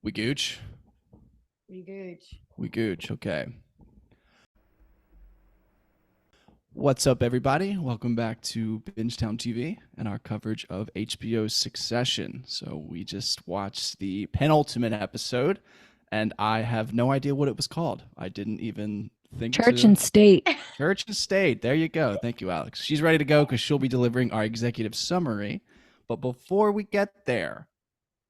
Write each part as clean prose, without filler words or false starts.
We gooch? We gooch. We gooch, okay. What's up, everybody? Welcome back to Bingetown TV and our coverage of HBO's Succession. So we just watched the penultimate episode, and I have no idea what it was called. I didn't even think Church and State. Church and State. There you go. Thank you, Alex. She's ready to go because she'll be delivering our executive summary. But before we get there,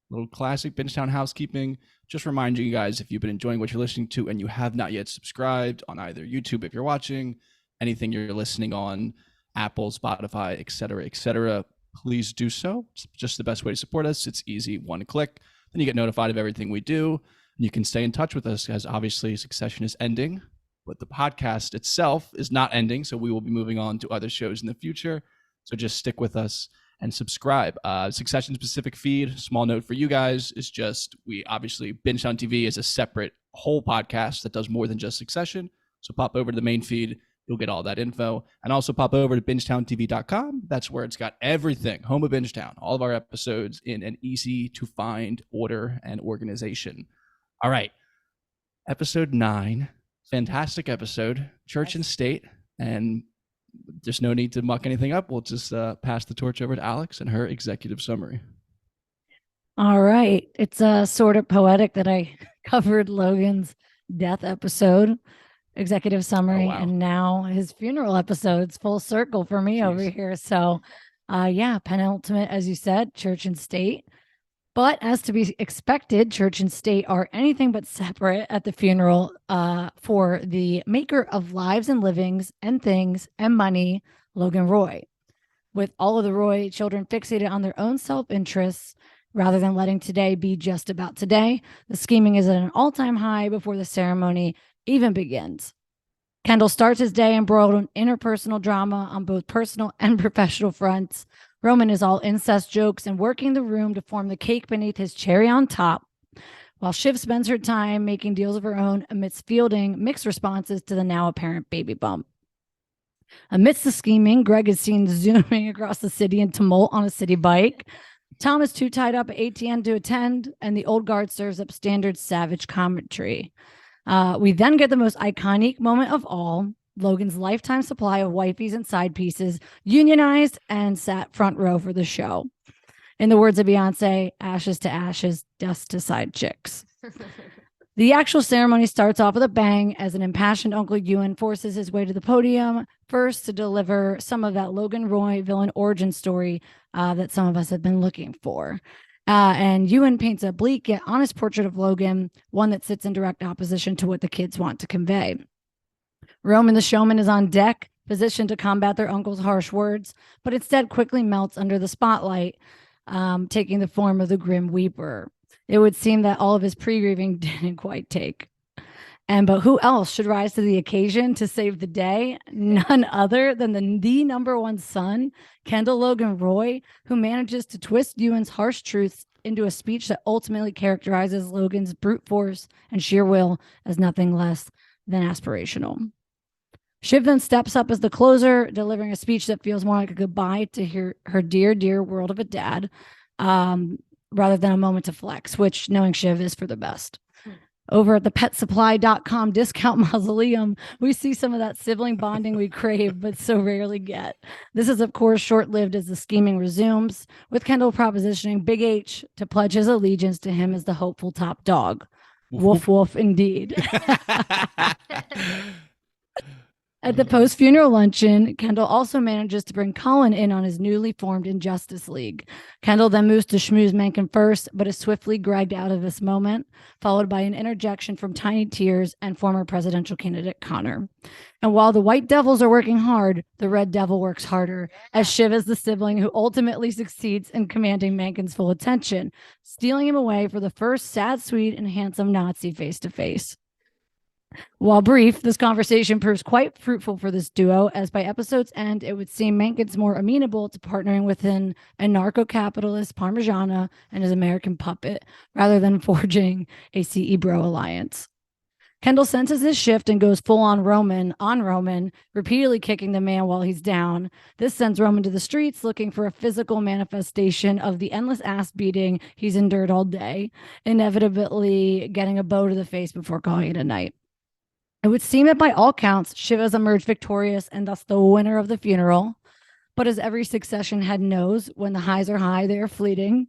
little classic Bingetown housekeeping. Just reminding you guys, if you've been enjoying what you're listening to and you have not yet subscribed on either YouTube if you're watching, anything you're listening on, Apple, Spotify, etc., please do so. It's just the best way to support us. It's easy, one click. Then you get notified of everything we do, and you can stay in touch with us, as obviously Succession is ending, but the podcast itself is not ending, so we will be moving on to other shows in the future. So just stick with us and subscribe. Succession specific feed, small note for you guys, is just, we obviously, Bingetown TV is a separate whole podcast that does more than just Succession. So pop over to the main feed. You'll get all that info. And also pop over to bingetowntv.com. That's where it's got everything. Home of Bingetown. All of our episodes in an easy to find order and organization. All right. Episode 9. Fantastic episode. Church and State. And there's no need to muck anything up. We'll just pass the torch over to Alex and her executive summary. All right. It's sort of poetic that I covered Logan's death episode. Executive summary, and now his funeral episodes, full circle for me over here. So penultimate, as you said, Church and State. But as to be expected, Church and State are anything but separate at the funeral for the maker of lives and livings and things and money, Logan Roy. With all of the Roy children fixated on their own self-interests, rather than letting today be just about today, the scheming is at an all-time high before the ceremony even begins. Kendall starts his day embroiled in interpersonal drama on both personal and professional fronts. Roman is all incest jokes and working the room to form the cake beneath his cherry on top, while Shiv spends her time making deals of her own amidst fielding mixed responses to the now apparent baby bump. Amidst the scheming, Greg is seen zooming across the city in tumult on a city bike. Tom is too tied up at ATN to attend, and the old guard serves up standard savage commentary. We then get the most iconic moment of all, Logan's lifetime supply of wifeys and side pieces, unionized and sat front row for the show. In the words of Beyonce, ashes to ashes, dust to side chicks. The actual ceremony starts off with a bang as an impassioned Uncle Ewan forces his way to the podium, first to deliver some of that Logan Roy villain origin story that some of us have been looking for. And Ewan paints a bleak yet honest portrait of Logan, one that sits in direct opposition to what the kids want to convey. Roman the Showman is on deck, positioned to combat their uncle's harsh words, but instead quickly melts under the spotlight, taking the form of the Grim Weeper. It would seem that all of his pre-grieving didn't quite take. But who else should rise to the occasion to save the day? None other than the number one son, Kendall Logan Roy, who manages to twist Ewan's harsh truths into a speech that ultimately characterizes Logan's brute force and sheer will as nothing less than aspirational. Shiv then steps up as the closer, delivering a speech that feels more like a goodbye to her dear, dear world of a dad, rather than a moment to flex, which, knowing Shiv, is for the best. Over at the petsupply.com discount mausoleum, we see some of that sibling bonding we crave but so rarely get. This is, of course, short-lived as the scheming resumes, with Kendall propositioning Big H to pledge his allegiance to him as the hopeful top dog. Woof, woof, indeed. At the post-funeral luncheon, Kendall also manages to bring Colin in on his newly formed Injustice League. Kendall then moves to schmooze Mencken first, but is swiftly dragged out of this moment, followed by an interjection from Tiny Tears and former presidential candidate Connor. And while the White Devils are working hard, the Red Devil works harder, as Shiv is the sibling who ultimately succeeds in commanding Mencken's full attention, stealing him away for the first sad, sweet, and handsome Nazi face-to-face. While brief, this conversation proves quite fruitful for this duo, as by episode's end, it would seem Mencken's more amenable to partnering with a narco-capitalist Parmigiana and his American puppet, rather than forging a CE Bro alliance. Kendall senses his shift and goes full on Roman, repeatedly kicking the man while he's down. This sends Roman to the streets looking for a physical manifestation of the endless ass beating he's endured all day, inevitably getting a bow to the face before calling it a night. It would seem that by all counts, Shiv has emerged victorious and thus the winner of the funeral. But as every succession head knows, when the highs are high, they are fleeting,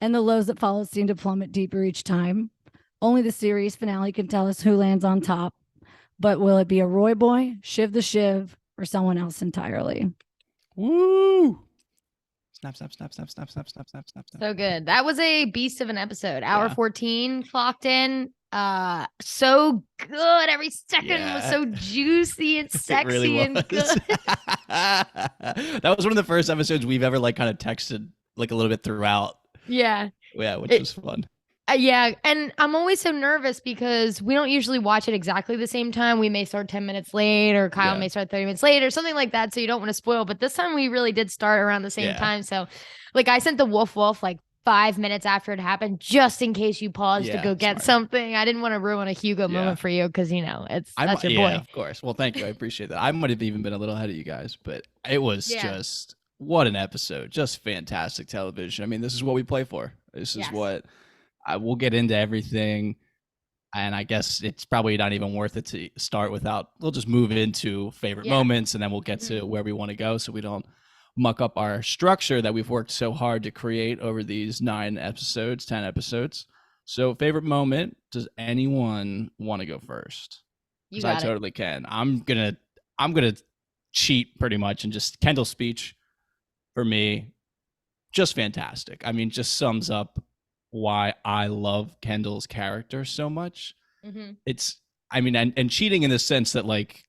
and the lows that follow seem to plummet deeper each time. Only the series finale can tell us who lands on top. But will it be a Roy boy, Shiv the Shiv, or someone else entirely? Woo! Snap, snap, snap, snap, snap, snap, snap, snap, snap. So good. That was a beast of an episode. Hour 14 clocked in. So good. Every second was so juicy and sexy really and good. That was one of the first episodes we've ever like kind of texted like a little bit throughout. Yeah. Yeah, which was fun. Yeah, and I'm always so nervous because we don't usually watch it exactly the same time. We may start 10 minutes late, or Kyle may start 30 minutes late, or something like that, so you don't want to spoil. But this time we really did start around the same time. So, like, I sent the woof like 5 minutes after it happened, just in case you paused to go get something. I didn't want to ruin a Hugo moment for you because, you know, that's your boy. Yeah, of course. Well, thank you. I appreciate that. I might have even been a little ahead of you guys, but it was just, what an episode. Just fantastic television. I mean, this is what we play for. This is what... we'll get into everything, and I guess it's probably not even worth it to start without. We'll just move into favorite moments, and then we'll get to where we want to go, so we don't muck up our structure that we've worked so hard to create over these 10 episodes. So, favorite moment. Does anyone want to go first? Because I totally can. I'm gonna cheat pretty much, and just Kendall's speech for me, just fantastic. I mean, just sums up why I love Kendall's character so much. It's, I mean, and cheating in the sense that like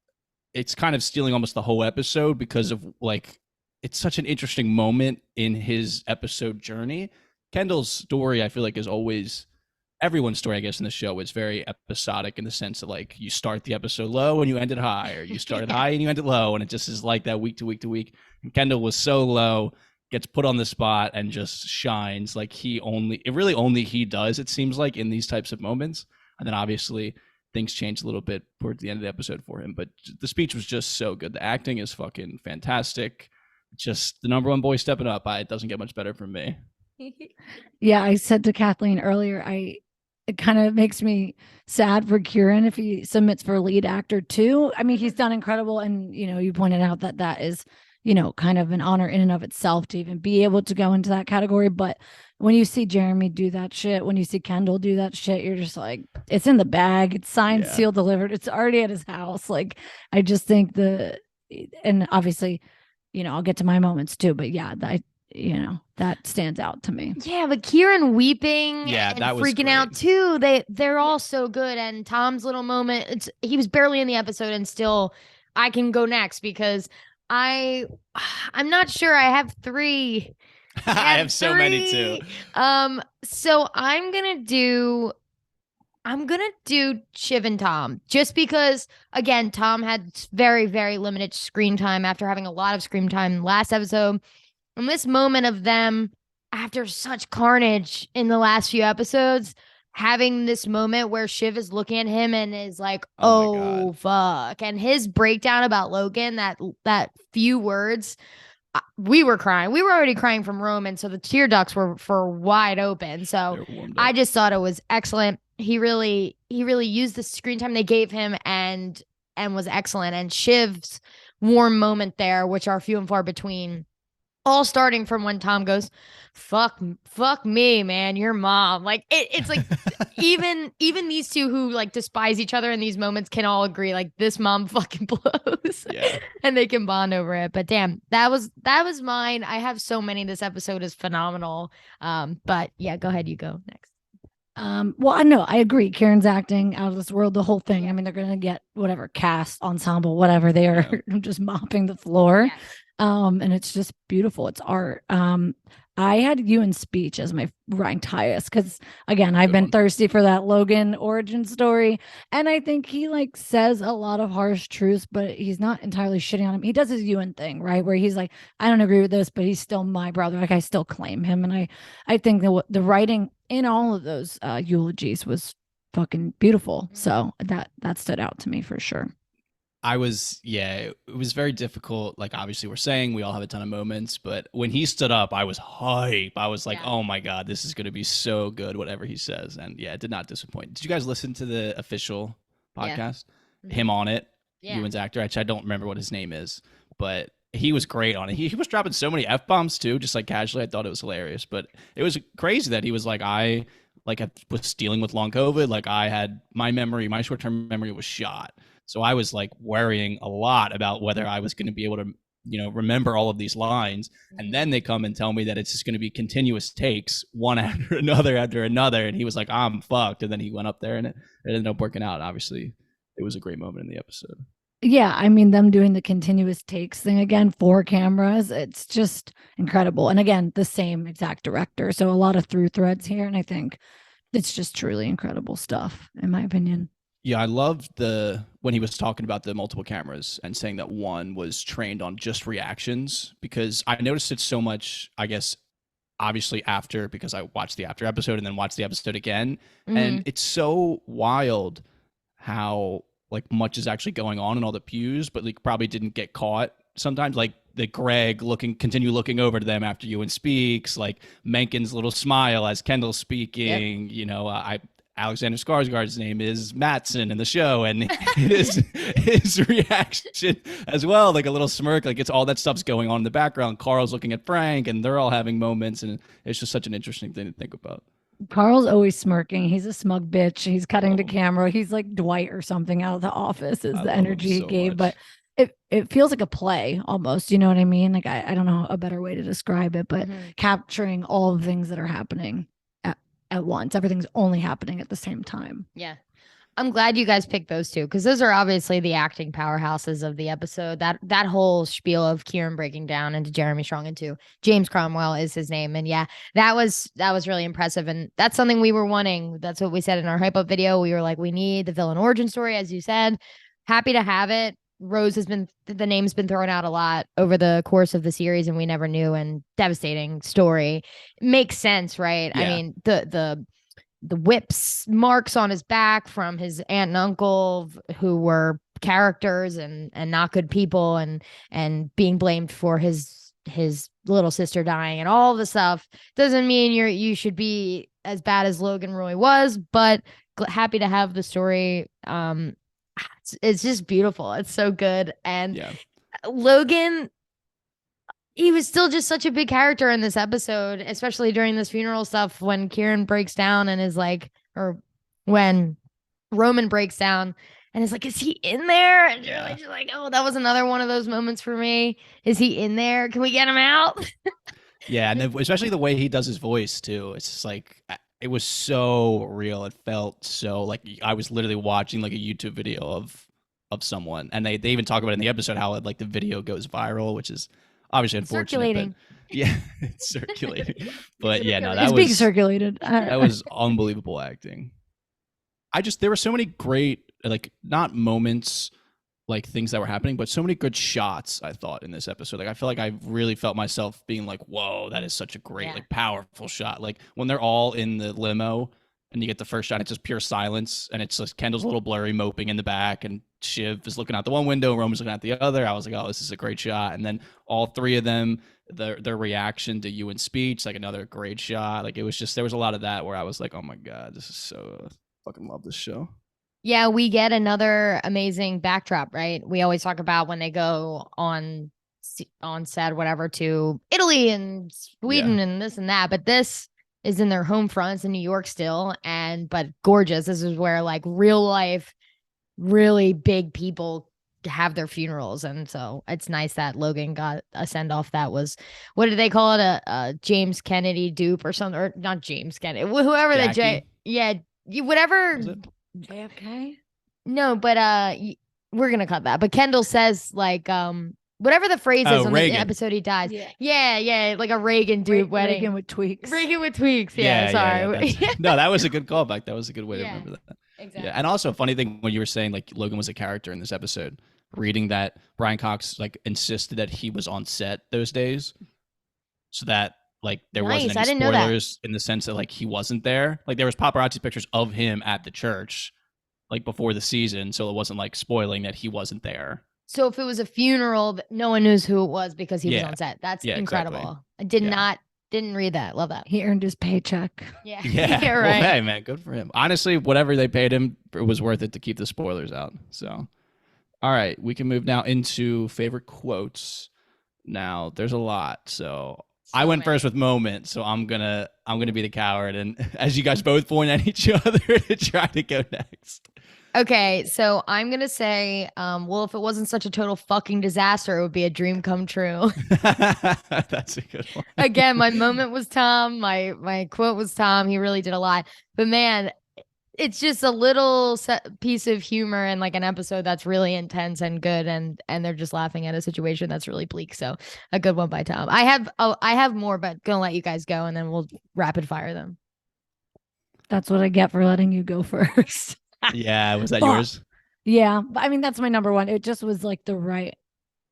it's kind of stealing almost the whole episode because of like it's such an interesting moment in his episode journey. Kendall's story, I feel like, is always everyone's story, I guess, in the show is very episodic in the sense that like you start the episode low and you end it high, or you started high and you end it low, and it just is like that week to week to week. And Kendall was so low, gets put on the spot and just shines like only he does, it seems like, in these types of moments. And then obviously things change a little bit towards the end of the episode for him, but the speech was just so good. The acting is fucking fantastic. Just the number one boy stepping up. It doesn't get much better from me. Yeah, I said to Kathleen earlier, it kind of makes me sad for Kieran if he submits for lead actor too. I mean, he's done incredible, and you know, you pointed out that is, you know, kind of an honor in and of itself to even be able to go into that category. But when you see Jeremy do that shit, when you see Kendall do that shit, you're just like, it's in the bag. It's signed, sealed, delivered. It's already at his house. Like, I just think and obviously, you know, I'll get to my moments too, but yeah, that stands out to me. Yeah, but Kieran weeping and that was freaking out too. They're all so good. And Tom's little moment, he was barely in the episode, and still I can go next because I'm not sure. I have 3. I have so many too. So I'm gonna do Shiv and Tom, just because again, Tom had very, very limited screen time after having a lot of screen time last episode. And this moment of them after such carnage in the last few episodes, having this moment where Shiv is looking at him and is like, oh fuck. And his breakdown about Logan, that few words, we were crying. We were already crying from Roman, so the tear ducts were wide open. So I just thought it was excellent. He really used the screen time they gave him and was excellent. And Shiv's warm moment there, which are few and far between, all starting from when Tom goes, fuck me, man, your mom. Like it's like even these two who like despise each other in these moments can all agree like this mom fucking blows. And they can bond over it. But damn, that was mine. I have so many. This episode is phenomenal. But yeah, go ahead, you go next. Well, I know I agree. Kieran's acting out of this world, the whole thing. I mean, they're gonna get whatever cast, ensemble, whatever they are, just mopping the floor. Yes. And it's just beautiful. It's art. I had Ewan's speech as my ranked highest because, again, I've been thirsty for that Logan origin story, and I think he like says a lot of harsh truths, but he's not entirely shitting on him. He does his Ewan thing, right, where he's like, I don't agree with this, but he's still my brother. Like, I still claim him, and I think the writing in all of those eulogies was fucking beautiful. So that stood out to me for sure. It was very difficult. Like, obviously, we're saying we all have a ton of moments, but when he stood up, I was hype. I was like, oh my God, this is going to be so good, whatever he says. And yeah, it did not disappoint. Did you guys listen to the official podcast? Him on it, Ewan's actor. Actually, I don't remember what his name is, but he was great on it. He was dropping so many F-bombs too, just like casually. I thought it was hilarious, but it was crazy that he was like, I was dealing with long COVID. Like, I had my short-term memory was shot. So I was like worrying a lot about whether I was going to be able to, remember all of these lines. And then they come and tell me that it's just going to be continuous takes, one after another. And he was like, I'm fucked. And then he went up there and it ended up working out. Obviously, it was a great moment in the episode. Yeah, I mean, them doing the continuous takes thing again, 4 cameras, it's just incredible. And again, the same exact director. So a lot of through threads here. And I think it's just truly incredible stuff, in my opinion. Yeah, I loved when he was talking about the multiple cameras and saying that one was trained on just reactions, because I noticed it so much, I guess, obviously after, because I watched the after episode and then watched the episode again. And it's so wild how like much is actually going on in all the pews, but like probably didn't get caught sometimes. Like the Greg continue looking over to them after Ewan speaks, like Menken's little smile as Kendall's speaking. Alexander Skarsgård's name is Mattson in the show, and his reaction as well, like a little smirk, like it's all that stuff's going on in the background. Carl's looking at Frank, and they're all having moments, and it's just such an interesting thing to think about. Carl's always smirking. He's a smug bitch. He's cutting to camera. He's like Dwight or something out of The Office is the energy he gave, but it feels like a play almost, you know what I mean? Like I don't know a better way to describe it, but capturing all the things that are happening at once. Everything's only happening at the same time. Yeah. I'm glad you guys picked those two, because those are obviously the acting powerhouses of the episode. That whole spiel of Kieran breaking down into Jeremy Strong into James Cromwell is his name. And yeah, that was really impressive. And that's something we were wanting. That's what we said in our hype up video. We were like, we need the villain origin story, as you said. Happy to have it. The name's been thrown out a lot over the course of the series, and we never knew. And devastating story. It makes sense, right? Yeah. I mean, the whips marks on his back from his aunt and uncle, who were characters and not good people, and being blamed for his little sister dying and all the stuff doesn't mean you should be as bad as Logan Roy was, but happy to have the story. It's just beautiful. It's so good. And Logan, he was still just such a big character in this episode, especially during this funeral stuff when Kieran breaks down and is like, or when Roman breaks down and is like, is he in there? And you're like, oh, that was another one of those moments for me. Is he in there? Can we get him out? Yeah. And especially the way he does his voice too. It's just like, it was so real. It felt so like I was literally watching like a YouTube video of someone. And they even talk about it in the episode how like the video goes viral, which is obviously unfortunate. Circulating. Yeah, it's circulating. But yeah, no, it's being circulated. That was unbelievable acting. There were so many great, like, not moments, like things that were happening, but so many good shots, I thought, in this episode. Like, I feel like I really felt myself being like, whoa, that is such a great, like, powerful shot. Like, when they're all in the limo and you get the first shot, it's just pure silence, and it's just Kendall's a little blurry moping in the back, and Shiv is looking out the one window, Roman's looking at the other. I was like, oh, this is a great shot. And then all three of them, their reaction to Ewan's speech, like another great shot. Like, it was just, there was a lot of that where I was like, oh my God, this is so, fucking love this show. Yeah, we get another amazing backdrop, right? We always talk about when they go on set, whatever, to Italy and Sweden and this and that, but this is in their home fronts in New York still, but gorgeous. This is where like real life, really big people have their funerals, and so it's nice that Logan got a send off that was, what did they call it, a James Kennedy dupe or something, or not James Kennedy, whoever Jackie? Whatever. JFK? No, but we're gonna cut that. But Kendall says like whatever the phrase is on the episode he dies. Yeah, like a Reagan dude wedding. Reagan with tweaks. Reagan with tweaks. Yeah, sorry. No, that was a good callback. That was a good way to remember that. Exactly. Yeah, and also a funny thing when you were saying like Logan was a character in this episode, reading that Brian Cox like insisted that he was on set those days, so that like there wasn't Nice. I any didn't know that. spoilers in the sense that like he wasn't there. Like there was paparazzi pictures of him at the church like before the season, so it wasn't like spoiling that he wasn't there. So if it was a funeral, no one knows who it was because he was Yeah. on set. That's Yeah, incredible. exactly. I did Yeah. not didn't read that. Love that. He earned his paycheck. Yeah. Yeah. You're Well, right. hey, man, good for him. Honestly, whatever they paid him, it was worth it to keep the spoilers out. So, all right, we can move now into favorite quotes. Now, there's a lot. So, I went first with moment, so I'm gonna be the coward, and as you guys both point at each other to try to go next. Okay, so I'm gonna say, well, if it wasn't such a total fucking disaster, it would be a dream come true. That's a good one. Again, my moment was Tom. My quote was Tom. He really did a lot. But man, it's just a little piece of humor in like an episode that's really intense and good, and they're just laughing at a situation that's really bleak. So a good one by Tom. I have more, but gonna let you guys go, and then we'll rapid fire them. That's what I get for letting you go first. Yeah, was that yours? Yeah, but I mean that's my number one. It just was like the right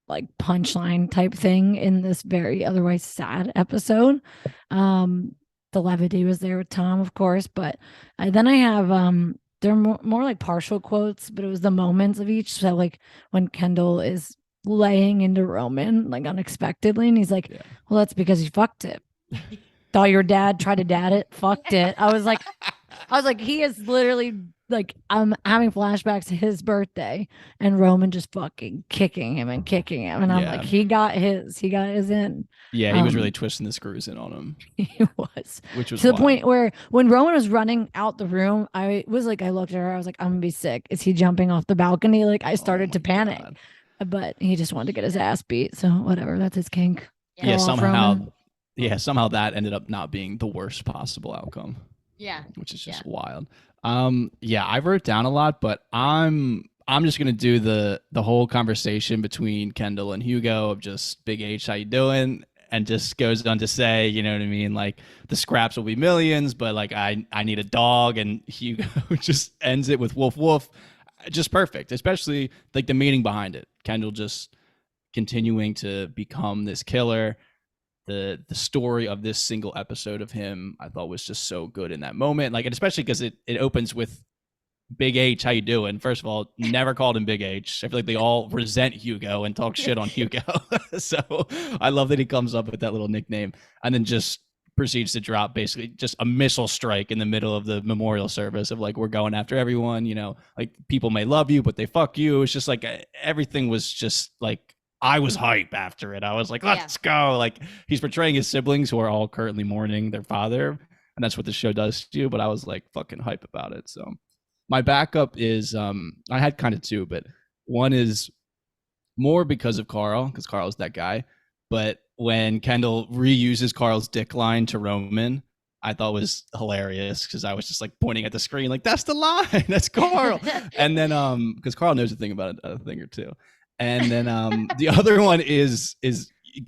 like punchline type thing in this very otherwise sad episode. The levity was there with Tom, of course, but then I have they're more like partial quotes, but it was the moments of each. So like when Kendall is laying into Roman like unexpectedly, and he's like, "Well, that's because he fucked it." Thought your dad tried to dad it, fucked it. I was like, he is literally like, I'm having flashbacks to his birthday and Roman just fucking kicking him. And I'm like, he got his in. Yeah, he was really twisting the screws in on him. He was. Which was to the wild. point where when Roman was running out the room, I looked at her, I was like, I'm gonna be sick. Is he jumping off the balcony? Like I started to panic. God. But he just wanted to get his ass beat. So whatever, that's his kink. Yeah, somehow that ended up not being the worst possible outcome. Yeah. Which is just wild. I wrote down a lot, but I'm just gonna do the whole conversation between Kendall and Hugo of just Big H, how you doing? And just goes on to say, you know what I mean? Like the scraps will be millions, but like I need a dog, and Hugo just ends it with woof woof. Just perfect, especially like the meaning behind it. Kendall just continuing to become this killer. The story of this single episode of him, I thought was just so good in that moment. Like, and especially because it opens with Big H, how you doing? First of all, never called him Big H. I feel like they all resent Hugo and talk shit on Hugo. So I love that he comes up with that little nickname and then just proceeds to drop basically just a missile strike in the middle of the memorial service of like, we're going after everyone, you know, like people may love you, but they fuck you. It's just like everything was just like, I was hype after it. I was like, let's go. Like he's portraying his siblings who are all currently mourning their father. And that's what the show does to you. But I was like fucking hype about it. So my backup is, I had kind of two, but one is more because of Carl, because Carl's that guy. But when Kendall reuses Carl's dick line to Roman, I thought was hilarious because I was just like pointing at the screen, like, that's the line. That's Carl. And then, because Carl knows a thing about a thing or two. And then the other one is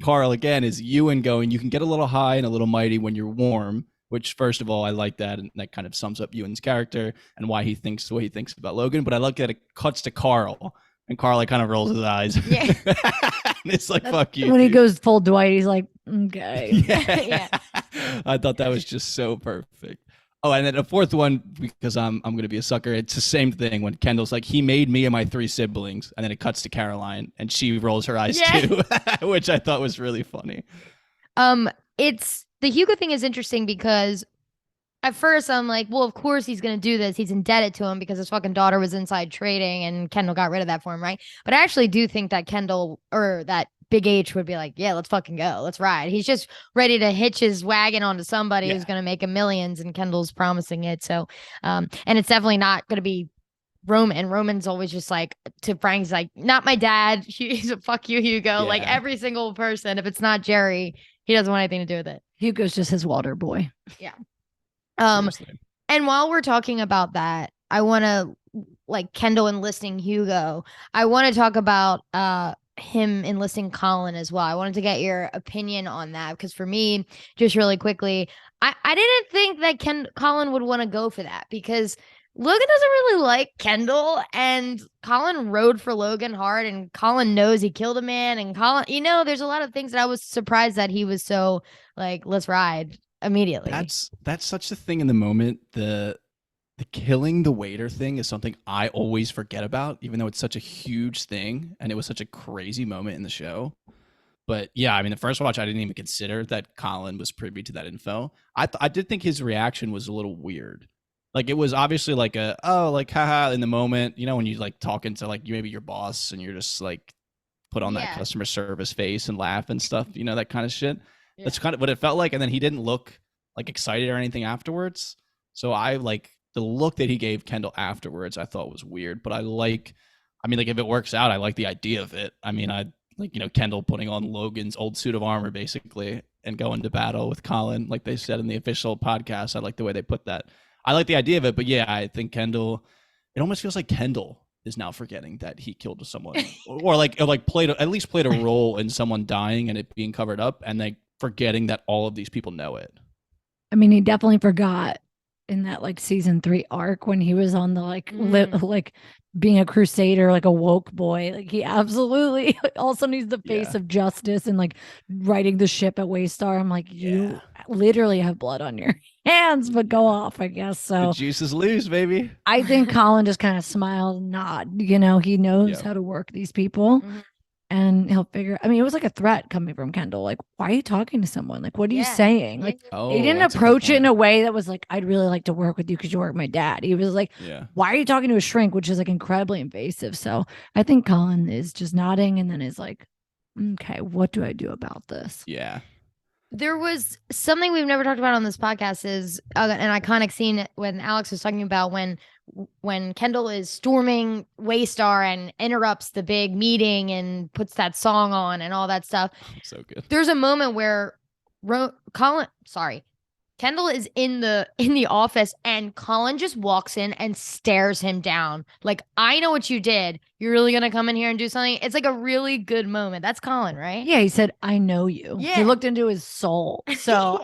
Carl again, is Ewan going, you can get a little high and a little mighty when you're warm, which first of all, I like that. And that kind of sums up Ewan's character and why he thinks the way he thinks about Logan. But I like that it cuts to Carl and Carl like kind of rolls his eyes. Yeah. And it's like, fuck you. When he goes full Dwight, he's like, okay. Yeah. I thought that was just so perfect. Oh, and then a fourth one, because I'm going to be a sucker. It's the same thing when Kendall's like, he made me and my 3 siblings. And then it cuts to Caroline and she rolls her eyes too, which I thought was really funny. It's the Hugo thing is interesting because at first I'm like, well, of course he's going to do this. He's indebted to him because his fucking daughter was inside trading and Kendall got rid of that for him, right? But I actually do think that Kendall or that Big H would be like, yeah, let's fucking go. Let's ride. He's just ready to hitch his wagon onto somebody who's going to make him millions, and Kendall's promising it. So, and it's definitely not going to be Roman. Roman's always just like, to Frank's like, not my dad. He's a fuck you, Hugo. Yeah. Like every single person, if it's not Jerry, he doesn't want anything to do with it. Hugo's just his water boy. Yeah. And while we're talking about that, I want to like Kendall enlisting Hugo. I want to talk about, him enlisting Colin as well. I wanted to get your opinion on that because for me, just really quickly, I didn't think that Colin would want to go for that because Logan doesn't really like Kendall, and Colin rode for Logan hard, and Colin knows he killed a man, and Colin, there's a lot of things that I was surprised that he was so like, let's ride immediately. That's such a thing in the moment. The killing the waiter thing is something I always forget about, even though it's such a huge thing and it was such a crazy moment in the show. But yeah, I mean, the first watch, I didn't even consider that Colin was privy to that info. I did think his reaction was a little weird. Like, it was obviously like haha in the moment, when you like talking to like maybe your boss and you're just like put on that customer service face and laugh and stuff, that kind of shit. Yeah. That's kind of what it felt like. And then he didn't look like excited or anything afterwards. So the look that he gave Kendall afterwards, I thought was weird. But if it works out, I like the idea of it. I mean, Kendall putting on Logan's old suit of armor basically and going to battle with Colin, like they said in the official podcast. I like the way they put that. I like the idea of it, but yeah, I think Kendall, it almost feels like Kendall is now forgetting that he killed someone or at least played a role in someone dying and it being covered up, and like forgetting that all of these people know it. I mean, he definitely forgot in that like season 3 arc when he was on the like being a crusader, like a woke boy. Like, he absolutely also needs the face of justice and like riding the ship at Waystar. I'm like, you literally have blood on your hands, but go off, I guess. So the juice is loose, baby. I think Colin just kind of smiled, nod. He knows how to work these people. Mm-hmm. And he'll figure, I mean, it was like a threat coming from Kendall. Like, why are you talking to someone? Like, what are you saying? Like, he didn't approach it in a way that was like, I'd really like to work with you because you work with my dad. He was like, why are you talking to a shrink? Which is like incredibly invasive. So I think Colin is just nodding and then is like, okay, what do I do about this? Yeah. There was something we've never talked about on this podcast is an iconic scene when Alex was talking about when Kendall is storming Waystar and interrupts the big meeting and puts that song on and all that stuff. So good. There's a moment where Kendall is in the office and Colin just walks in and stares him down. Like, I know what you did. You're really going to come in here and do something? It's like a really good moment. That's Colin, right? Yeah, he said, I know you. Yeah. He looked into his soul. So,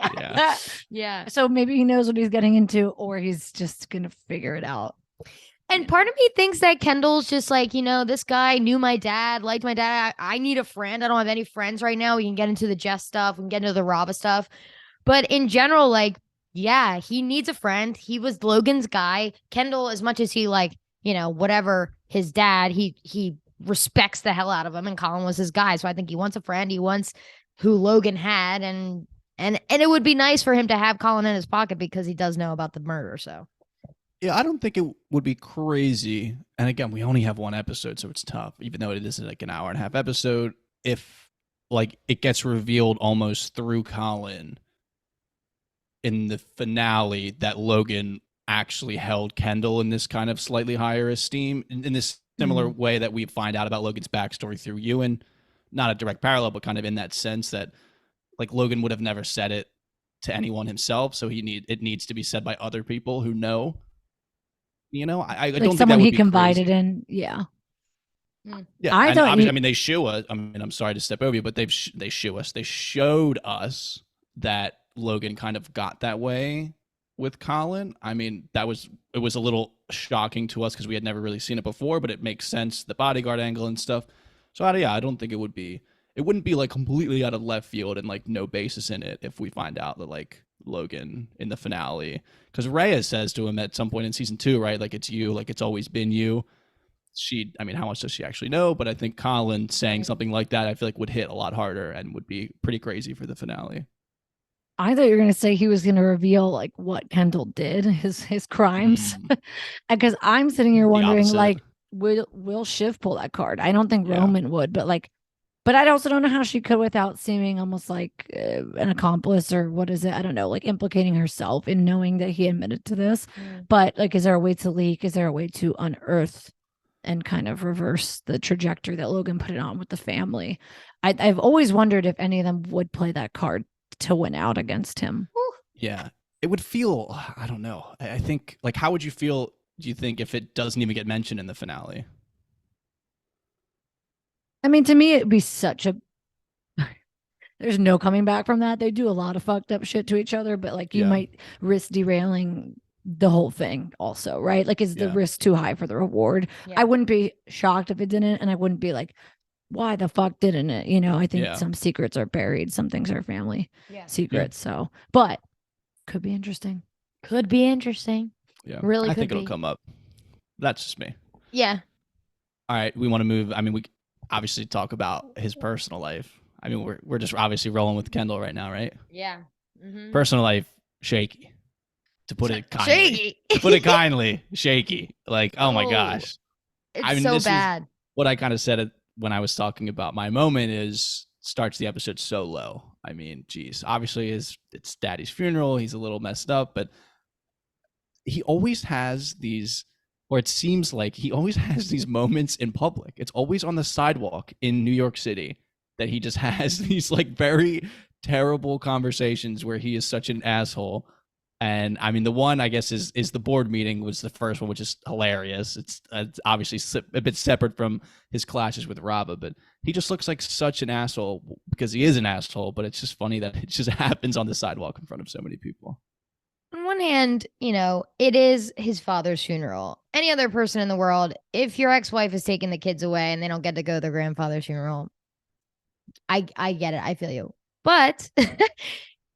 yeah. So maybe he knows what he's getting into, or he's just going to figure it out. And part of me thinks that Kendall's just like, this guy knew my dad, liked my dad. I need a friend. I don't have any friends right now. We can get into the Jess stuff. We can get into the Rava stuff. But in general, like, yeah, he needs a friend. He was Logan's guy. Kendall, as much as he whatever his dad, he respects the hell out of him, and Colin was his guy. So I think he wants a friend. He wants who Logan had, and it would be nice for him to have Colin in his pocket because he does know about the murder. So yeah, I don't think it would be crazy. And again, we only have one episode, so it's tough, even though it is like an hour and a half episode. If like it gets revealed almost through Colin in the finale that Logan actually held Kendall in this kind of slightly higher esteem, in this similar way that we find out about Logan's backstory through Ewan. Not a direct parallel, but kind of in that sense that like Logan would have never said it to anyone himself, so it needs to be said by other people who know. I don't think someone that would he be confided crazy. in. Yeah. Yeah, I mean, they show us. I mean, I'm sorry to step over you, but they show us. They showed us that Logan kind of got that way with Colin. I mean, it was a little shocking to us because we had never really seen it before, but it makes sense, the bodyguard angle and stuff. So I don't think it wouldn't be like completely out of left field and like no basis in it if we find out that like Logan in the finale, because Rhea says to him at some point in season 2, right? Like, it's you, like it's always been you. I mean, how much does she actually know? But I think Colin saying something like that, I feel like would hit a lot harder and would be pretty crazy for the finale. I thought you were going to say he was going to reveal like what Kendall did, his crimes. Because I'm sitting here wondering, like, will Shiv pull that card? I don't think Roman would, but I also don't know how she could without seeming almost like an accomplice, or what is it? I don't know, like implicating herself in knowing that he admitted to this. But like, is there a way to leak? Is there a way to unearth and kind of reverse the trajectory that Logan put it on with the family? I've always wondered if any of them would play that card to win out against him. Yeah, it would feel, I don't know. I think, like, how would you feel, do you think, if it doesn't even get mentioned in the finale? I mean, to me, it'd be such a, there's no coming back from that. They do a lot of fucked up shit to each other, but like you might risk derailing the whole thing also, right? Like, is the Yeah. risk too high for the reward? Yeah. I wouldn't be shocked if it didn't, and I wouldn't be like, why the fuck didn't it? I think Yeah. some secrets are buried, some things are family Yeah. secrets. So, but could be interesting. Could be interesting. Yeah. Really I could think it'll be. come up. That's just me. Yeah. All right, we want to move. I mean, we obviously talk about his personal life. I mean, we're just obviously rolling with Kendall right now, right? Yeah. Mm-hmm. Personal life, shaky. To put it kindly. Shaky. To put it kindly, shaky. Like, oh my Oh, gosh. It's I mean, so this is bad. what I kind of said when I was talking about my moment is starts the episode so low. I mean, geez, obviously it's daddy's funeral. He's a little messed up, but he always has these, or it seems like he always has these moments in public. It's always on the sidewalk in New York City that he just has these like very terrible conversations where he is such an asshole. And I mean, the one I guess is the board meeting was the first one, which is hilarious. It's obviously a bit separate from his clashes with Rava, but he just looks like such an asshole because he is an asshole. But it's just funny that it just happens on the sidewalk in front of so many people. On one hand, it is his father's funeral. Any other person in the world, if your ex-wife is taking the kids away and they don't get to go to their grandfather's funeral, I get it. I feel you. But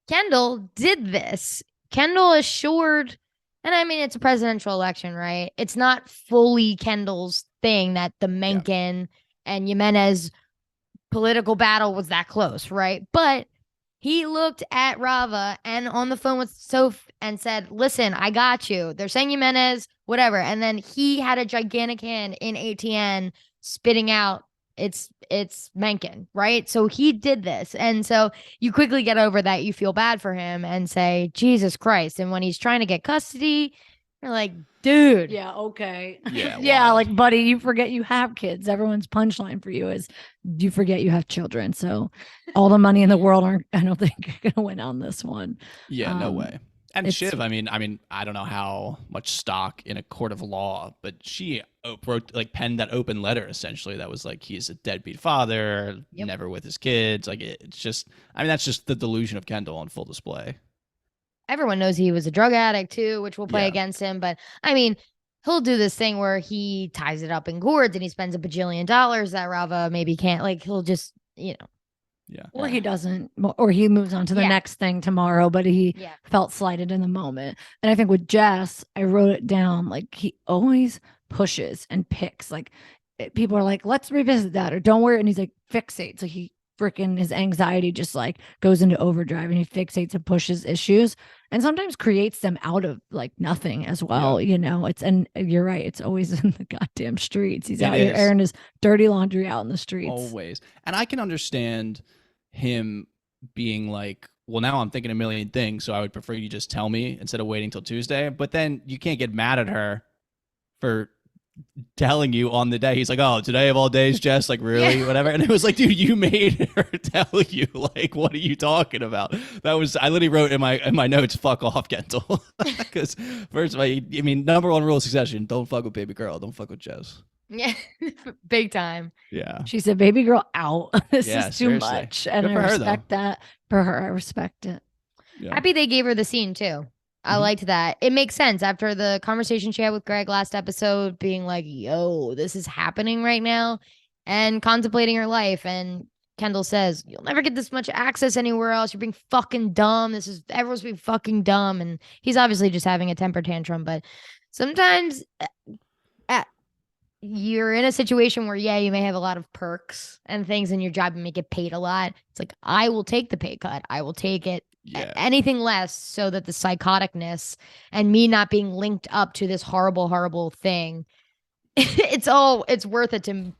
Kendall did this. Kendall assured, and I mean, it's a presidential election, right? It's not fully Kendall's thing that the Mencken and Jimenez political battle was that close, right? But he looked at Rava and on the phone with Soph and said, listen, I got you. They're saying Jimenez, whatever. And then he had a gigantic hand in ATN spitting out it's Mencken, right? So he did this. And so you quickly get over that. You feel bad for him and say, Jesus Christ. And when he's trying to get custody, you're like, dude. Yeah, okay. Yeah, yeah, wild. like, buddy, you forget you have kids. Everyone's punchline for you is you forget you have children. So all the money in the world I don't think you're gonna win on this one. Yeah, no way. And it's- Shiv, I mean, I don't know how much stock in a court of law, but she wrote, like, penned that open letter essentially that was like he's a deadbeat father, never with his kids. Like, it's just, I mean, that's just the delusion of Kendall on full display. Everyone knows he was a drug addict too, which will play against him. But I mean, he'll do this thing where he ties it up in gourds and he spends $1 bajillion that Rava maybe can't. Like, he'll just, Yeah. Or he doesn't, or he moves on to the next thing tomorrow, but he felt slighted in the moment. And I think with Jess, I wrote it down, like, he always pushes and picks. Like, people are like, let's revisit that, or don't worry. And he's like, fixates. Like, he freaking, his anxiety just like goes into overdrive and he fixates and pushes issues and sometimes creates them out of like nothing as well. It's, and you're right, it's always in the goddamn streets. He's out here airing his dirty laundry out in the streets. Always. And I can understand him being like, well, now I'm thinking a million things, so I would prefer you just tell me instead of waiting till Tuesday. But then you can't get mad at her for telling you on the day. He's like, oh, today of all days, Jess, like, really? Whatever. And it was like, dude, you made her tell you. Like, what are you talking about? That was, I literally wrote in my notes, fuck off, Kendall. Because first of all, I mean, number one rule of succession, don't fuck with baby girl, don't fuck with Jess. Yeah, big time. Yeah. She said, baby girl, out. This is too seriously. much. And Good I for her, respect that for her. I respect it. Yeah. Happy they gave her the scene too. I liked that. It makes sense after the conversation she had with Greg last episode, being like, yo, this is happening right now, and contemplating her life. And Kendall says, you'll never get this much access anywhere else. You're being fucking dumb. Everyone's being fucking dumb. And he's obviously just having a temper tantrum. But sometimes you're in a situation where, you may have a lot of perks and things in your job and may get paid a lot. It's like, I will take the pay cut. I will take it. Anything less so that the psychoticness and me not being linked up to this horrible, horrible thing, it's worth it to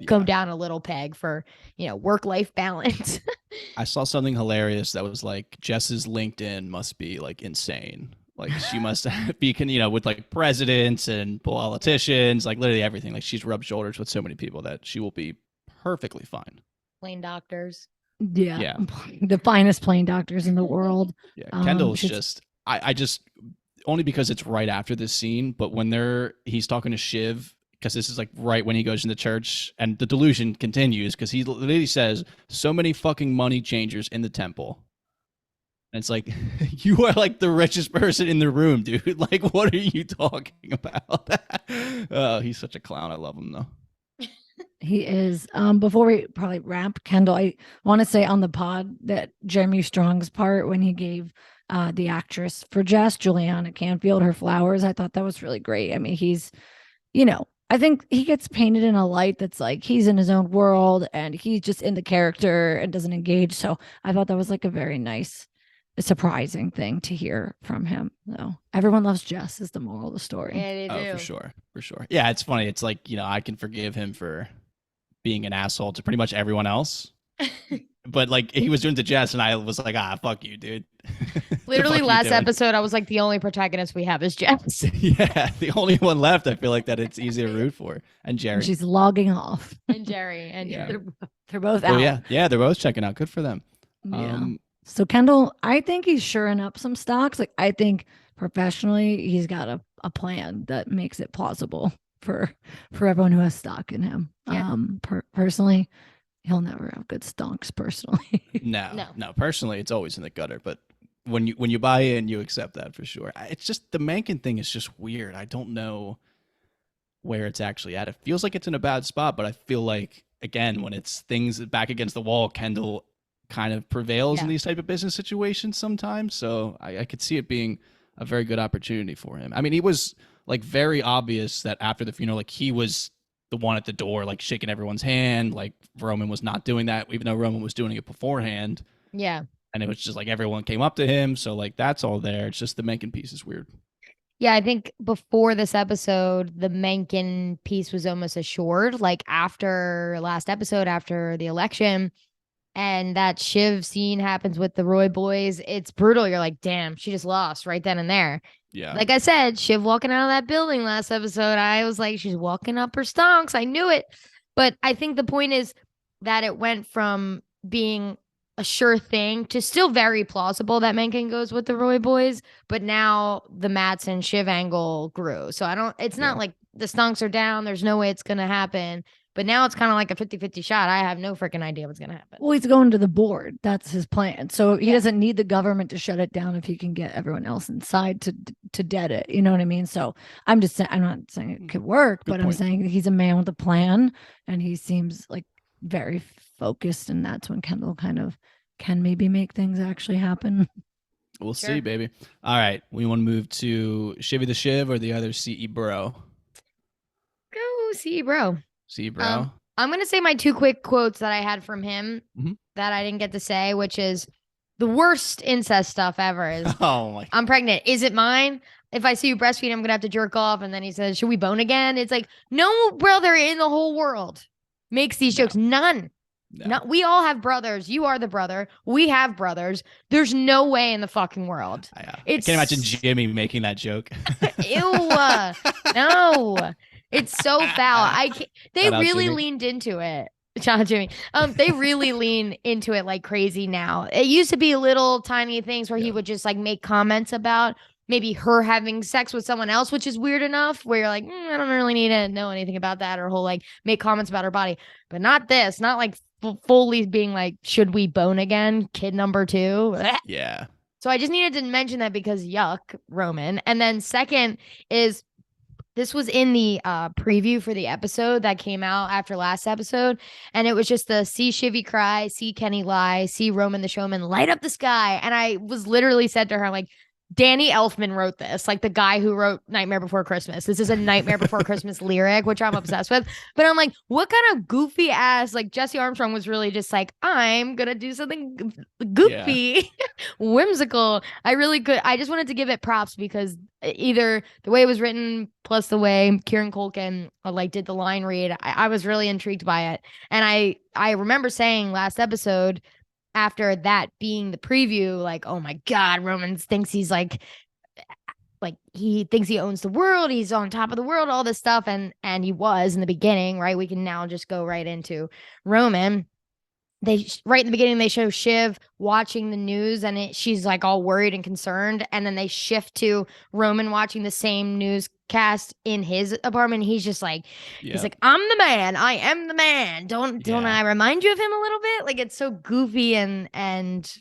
go down a little peg for, work-life balance. I saw something hilarious that was like, Jess's LinkedIn must be like insane. Like, she must be, with like presidents and politicians, like literally everything. Like, she's rubbed shoulders with so many people that she will be perfectly fine. Plain doctors. Yeah. The finest plain doctors in the world. Yeah. Kendall's just, I just, only because it's right after this scene, but when he's talking to Shiv, because this is like right when he goes into church and the delusion continues, because he literally says, so many fucking money changers in the temple. And it's like, you are like the richest person in the room, dude. Like, what are you talking about? Oh, he's such a clown. I love him though. He is. Before we probably wrap, Kendall, I want to say on the pod that Jeremy Strong's part when he gave the actress for Jess, Juliana Canfield, her flowers, I thought that was really great. I mean, he's, I think he gets painted in a light that's like he's in his own world and he's just in the character and doesn't engage. So I thought that was like a very nice, surprising thing to hear from him. So everyone loves Jess is the moral of the story. Yeah, they do. Oh, for sure. Yeah, it's funny. It's like, I can forgive him for being an asshole to pretty much everyone else. But like he was doing to Jess and I was like, fuck you, dude. Literally last episode, I was like, the only protagonist we have is Jess. Yeah, the only one left. I feel like that it's easy to root for. And Jerry. And she's logging off. And Jerry. And yeah. They're both out. Yeah, they're both checking out. Good for them. Yeah. So Kendall, I think he's shoring up some stocks. Like I think professionally, he's got a plan that makes it plausible for everyone who has stock in him. Yeah. Personally, he'll never have good stonks. Personally, no. Personally, it's always in the gutter. But when you buy in, you accept that for sure. It's just the Mencken thing is just weird. I don't know where it's actually at. It feels like it's in a bad spot, but I feel like again when it's things back against the wall, Kendall kind of prevails in these type of business situations sometimes. So I could see it being a very good opportunity for him. I mean, he was like very obvious that after the funeral, like he was the one at the door, like shaking everyone's hand. Like Roman was not doing that, even though Roman was doing it beforehand. Yeah. And it was just like everyone came up to him. So like that's all there. It's just the Mencken piece is weird. Yeah, I think before this episode, the Mencken piece was almost assured. Like after last episode, after the election, and that Shiv scene happens with the Roy boys, it's brutal. You're like, damn, she just lost right then and there. Yeah. Like I said, Shiv walking out of that building last episode, I was like, she's walking up her stonks. I knew it. But I think the point is that it went from being a sure thing to still very plausible that Mencken goes with the Roy boys. But now the Mats and Shiv angle grew. So it's not like the stonks are down. There's no way it's going to happen. But now it's kind of like a 50-50 shot. I have no freaking idea what's going to happen. Well, he's going to the board. That's his plan. So he doesn't need the government to shut it down if he can get everyone else inside to dead it. You know what I mean? So I'm not saying it could work, but I'm saying he's a man with a plan and he seems like very focused. And that's when Kendall kind of can maybe make things actually happen. We'll see, baby. All right. We want to move to Shivy the Shiv or the other CE bro? Go CE bro. See, bro. I'm going to say my two quick quotes that I had from him that I didn't get to say, which is the worst incest stuff ever is, oh my, I'm pregnant. Is it mine? If I see you breastfeed, I'm going to have to jerk off. And then he says, should we bone again? It's like, no brother in the whole world makes these jokes. None. No. We all have brothers. You are the brother. We have brothers. There's no way in the fucking world. I can't imagine Jimmy making that joke. Ew. No. It's so foul. They really leaned into it. Shout out Jimmy. They really lean into it like crazy now. It used to be little tiny things where he would just like make comments about maybe her having sex with someone else, which is weird enough where you're like, I don't really need to know anything about that, or he'll like make comments about her body, but not this, not like fully being like, should we bone again? Kid number 2. Yeah. So I just needed to mention that because yuck, Roman. And then second is, this was in the preview for the episode that came out after last episode. And it was just the see Shivy cry, see Kenny lie, see Roman the Showman light up the sky. And I was literally said to her, like, Danny Elfman wrote this, like the guy who wrote Nightmare Before Christmas. This is a Nightmare Before Christmas lyric, which I'm obsessed with. But I'm like, what kind of goofy ass, like Jesse Armstrong was really just like, I'm going to do something goofy, whimsical. I just wanted to give it props because either the way it was written plus the way Kieran Culkin like did the line read, I was really intrigued by it. And I remember saying last episode, after that being the preview, like, oh my God, Roman thinks he's like he thinks he owns the world. He's on top of the world, all this stuff. And he was in the beginning, right? We can now just go right into Roman. Right in the beginning, they show Shiv watching the news and she's like all worried and concerned. And then they shift to Roman watching the same newscast in his apartment. He's just like, he's like, I'm the man. I am the man. Don't I remind you of him a little bit? Like, it's so goofy and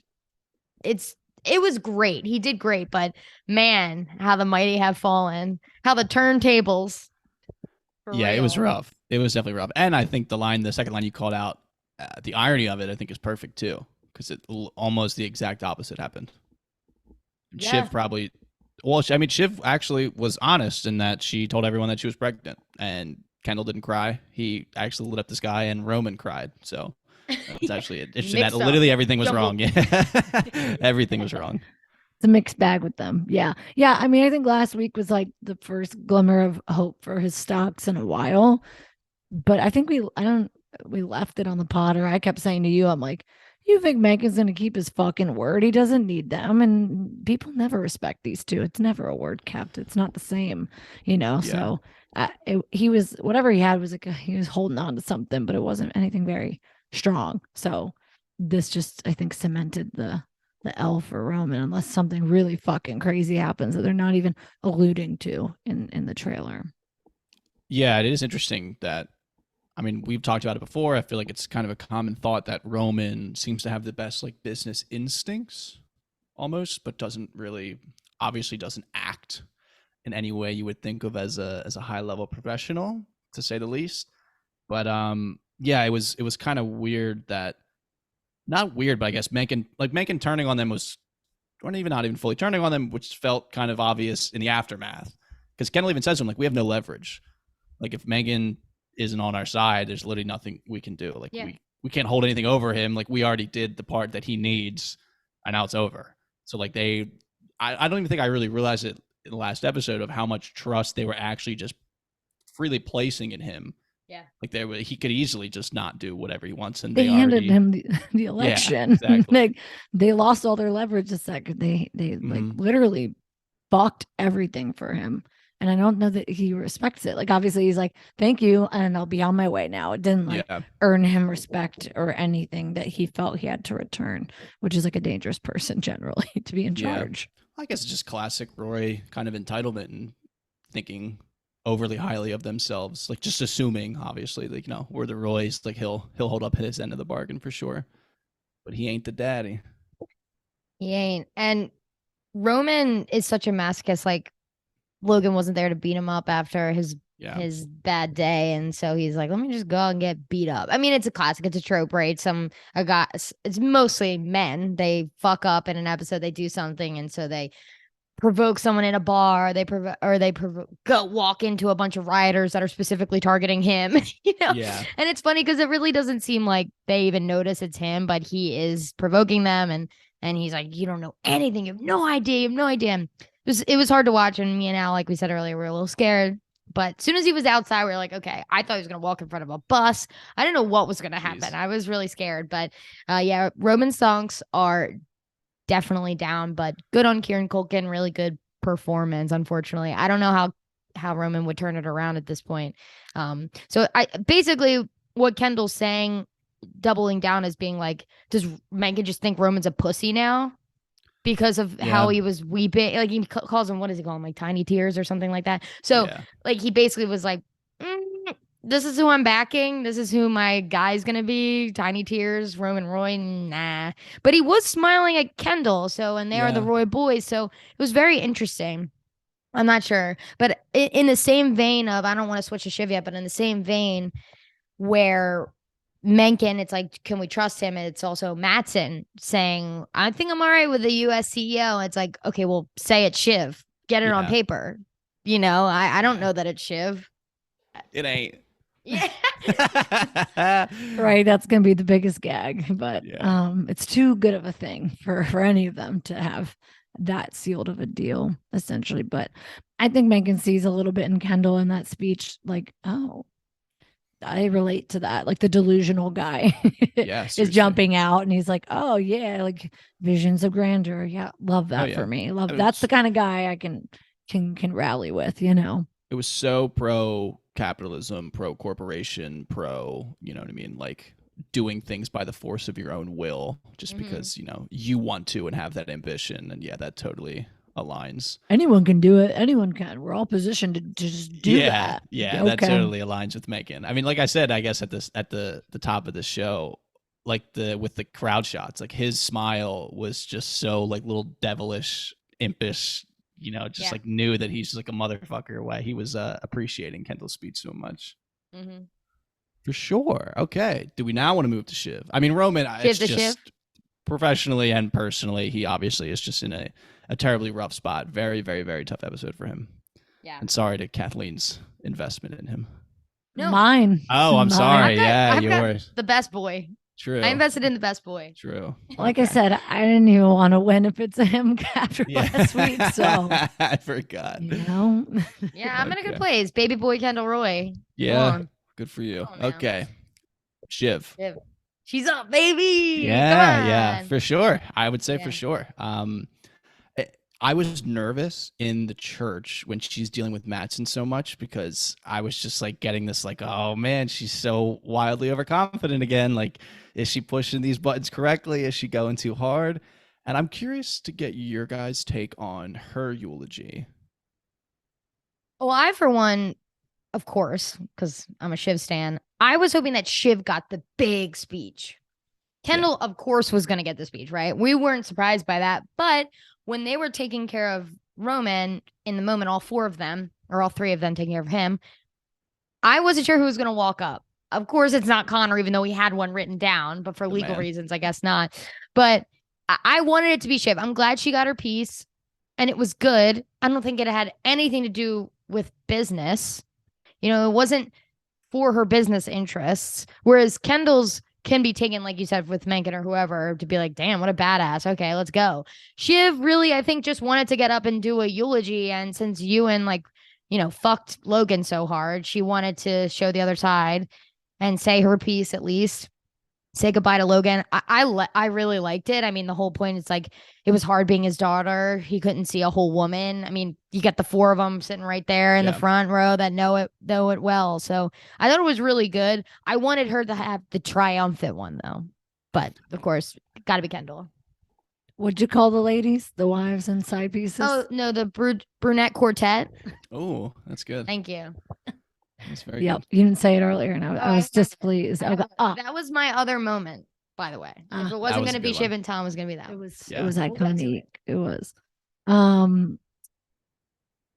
it's it was great. He did great, but man, how the mighty have fallen. How the turntables. Yeah, it was rough. It was definitely rough. And I think the second line you called out, the irony of it, I think is perfect too, because it almost the exact opposite happened. Yeah. Shiv probably, Shiv actually was honest in that she told everyone that she was pregnant, and Kendall didn't cry. He actually lit up the sky, and Roman cried. So it's actually interesting that literally everything was wrong. Yeah, everything was wrong. It's a mixed bag with them. Yeah. Yeah. I mean, I think last week was like the first glimmer of hope for his stocks in a while. But I think we left it on the pod, or I kept saying to you, I'm like, you think Megan's going to keep his fucking word? He doesn't need them. And people never respect these two. It's never a word kept. It's not the same, Yeah. So he was, whatever he had was like, he was holding on to something, but it wasn't anything very strong. So this just, I think, cemented the L for Roman, unless something really fucking crazy happens that they're not even alluding to in the trailer. Yeah, it is interesting that, I mean, we've talked about it before. I feel like it's kind of a common thought that Roman seems to have the best like business instincts almost, but obviously doesn't act in any way you would think of as a high level professional, to say the least. But yeah, it was kind of weird that, not weird, but I guess Mencken turning on them not even fully turning on them, which felt kind of obvious in the aftermath. Because Kendall even says to him, like, we have no leverage. Like, if Megan isn't on our side, there's literally nothing we can do. Like, we can't hold anything over him. Like, we already did the part that he needs, and now it's over. So, like, I don't even think I really realized it in the last episode of how much trust they were actually just freely placing in him. Yeah, like he could easily just not do whatever he wants, and they handed him the election. Yeah, exactly. they lost all their leverage the second they like literally fucked everything for him, and I don't know that he respects it. Like, obviously he's like, thank you, and I'll be on my way now. It didn't earn him respect or anything that he felt he had to return, which is like a dangerous person generally to be in charge. I guess it's just classic Roy kind of entitlement and thinking overly highly of themselves, like just assuming, obviously, like, we're the Roys, like he'll hold up his end of the bargain for sure, but he ain't the daddy. He ain't. And Roman is such a masochist. Like, Logan wasn't there to beat him up after his bad day, and so he's like, let me just go and get beat up. I mean, it's a classic, it's a trope, right? It's mostly men, they fuck up in an episode, they do something, and so they provoke someone in a bar, they go walk into a bunch of rioters that are specifically targeting him. Yeah. And it's funny because it really doesn't seem like they even notice it's him, but he is provoking them, and he's like, you don't know anything, you have no idea. It was hard to watch, and me and Al, like we said earlier, we were a little scared. But as soon as he was outside, we were like, okay, I thought he was going to walk in front of a bus. I didn't know what was going to happen. Jeez. I was really scared. But yeah, Roman songs are definitely down, but good on Kieran Culkin. Really good performance. Unfortunately, I don't know how Roman would turn it around at this point. So I basically what Kendall's saying, doubling down as being like, does Megan just think Roman's a pussy now because of how he was weeping? Like, he calls him, what does he call him, like tiny tears or something like that. So like, he basically was like, this is who I'm backing. This is who my guy's going to be. Tiny tears, Roman Roy, nah. But he was smiling at Kendall. So, and they are the Roy boys. So it was very interesting. I'm not sure. But in the same vein of, I don't want to switch to Shiv yet, but in the same vein where Mencken, it's like, can we trust him? And it's also Mattson saying, I think I'm all right with the US CEO. It's like, okay, well, say it's Shiv. Get it on paper. I don't know that it's Shiv. It ain't. Yeah. Right. That's going to be the biggest gag, but it's too good of a thing for any of them to have that sealed of a deal, essentially. But I think Mencken sees a little bit in Kendall in that speech, like, oh, I relate to that. Like, the delusional guy is jumping out, and he's like, oh yeah, like visions of grandeur. Yeah. Love that for me. That's the kind of guy I can rally with, It was so pro capitalism, pro corporation, pro, you know what I mean? Like, doing things by the force of your own will, just because, you want to and have that ambition. And that totally aligns. Anyone can do it. Anyone can. We're all positioned to just do that. Yeah, that totally aligns with Megan. I mean, like I said, I guess at the top of the show, like with the crowd shots. Like his smile was just so like little devilish, impish, just like knew that he's just like a motherfucker why he was appreciating Kendall's speech so much. Mm-hmm. For sure. Okay. Do we now want to move to Shiv? I mean, Roman, it's just Shiv. Professionally and personally, he obviously is just in a terribly rough spot. Very, very, very tough episode for him. Yeah. And sorry to Kathleen's investment in him. No. Mine. Oh, I'm sorry. I've got yours. the best boy. True. I invested in the best boy. True. Like I said, I didn't even want to win if it's him after last week. So I forgot. Yeah, I'm in a good place. Baby boy Kendall Roy. Yeah. Good for you. Okay. Shiv. She's up, baby. Yeah, for sure. I would say for sure. I was nervous in the church when she's dealing with Mattson so much because I was just like getting this like, oh man, she's so wildly overconfident again. Like, is she pushing these buttons correctly? Is she going too hard? And I'm curious to get your guys' take on her eulogy. Well, I, for one, of course, because I'm a Shiv stan, I was hoping that Shiv got the big speech. Kendall, of course, was going to get the speech, right? We weren't surprised by that. But when they were taking care of Roman in the moment, all four of them, or all three of them taking care of him, I wasn't sure who was going to walk up. Of course, it's not Connor, even though he had one written down, but for legal reasons, I guess not. But I wanted it to be Shiv. I'm glad she got her piece, and it was good. I don't think it had anything to do with business. It wasn't for her business interests, whereas Kendall's can be taken, like you said, with Mencken or whoever, to be like, damn, what a badass. Okay, let's go. Shiv really, I think, just wanted to get up and do a eulogy. And since Ewan, fucked Logan so hard, she wanted to show the other side and say her piece at least. Say goodbye to Logan. I really liked it. I mean, the whole point is like it was hard being his daughter. He couldn't see a whole woman. I mean, you got the four of them sitting right there in the front row that know it well. So I thought it was really good. I wanted her to have the triumphant one though, but of course, got to be Kendall. What'd you call the ladies? The wives and side pieces? Oh no, the brunette quartet. Oh, that's good. Thank you. That's very good. You didn't say it earlier, and I was displeased. That was my other moment, by the way. If it wasn't going to be Shiv and Tom, it was going to be that. It was iconic. It was.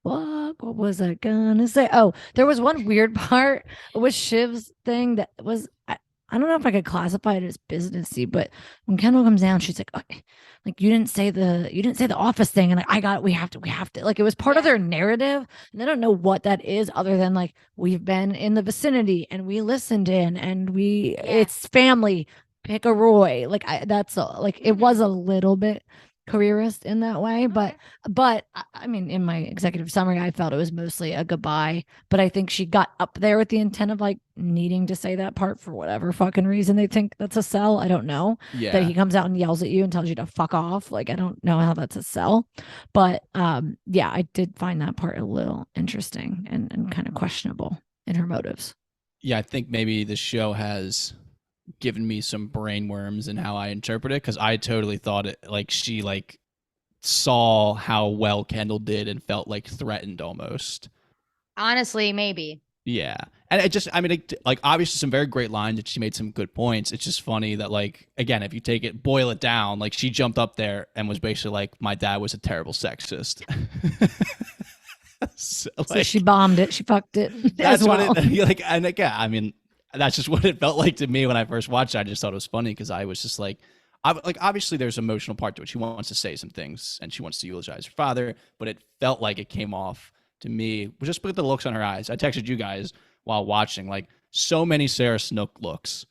What was I gonna say? Oh, there was one weird part with Shiv's thing that was I don't know if I could classify it as businessy, but when Kendall comes down, she's like, okay, like you didn't say the office thing, and like we have to, like it was part of their narrative, and I don't know what that is other than like we've been in the vicinity and we listened in and it's family. Pick a Roy, like that's like it was a little bit careerist in that way, but I mean, in my executive summary, I felt it was mostly a goodbye, but I think she got up there with the intent of like needing to say that part for whatever fucking reason they think that's a sell. I don't know. That he comes out and yells at you and tells you to fuck off. Like, I don't know how that's a sell, but I did find that part a little interesting and kind of questionable in her motives. Yeah, I think maybe the show has given me some brain worms in how I interpret it, because I totally thought it like she like saw how well Kendall did and felt like threatened almost. Honestly, maybe. Yeah. And like obviously some very great lines and she made some good points. It's just funny that like, again, if you boil it down, like she jumped up there and was basically like, my dad was a terrible sexist. so she bombed it. She fucked it. That's what it like. And like, yeah, I mean, that's just what it felt like to me when I first watched it. I just thought it was funny because I was just like obviously there's an emotional part to it. She wants to say some things and she wants to eulogize her father, but it felt like it came off to me just with the looks on her eyes. I texted you guys while watching, like so many Sarah Snook looks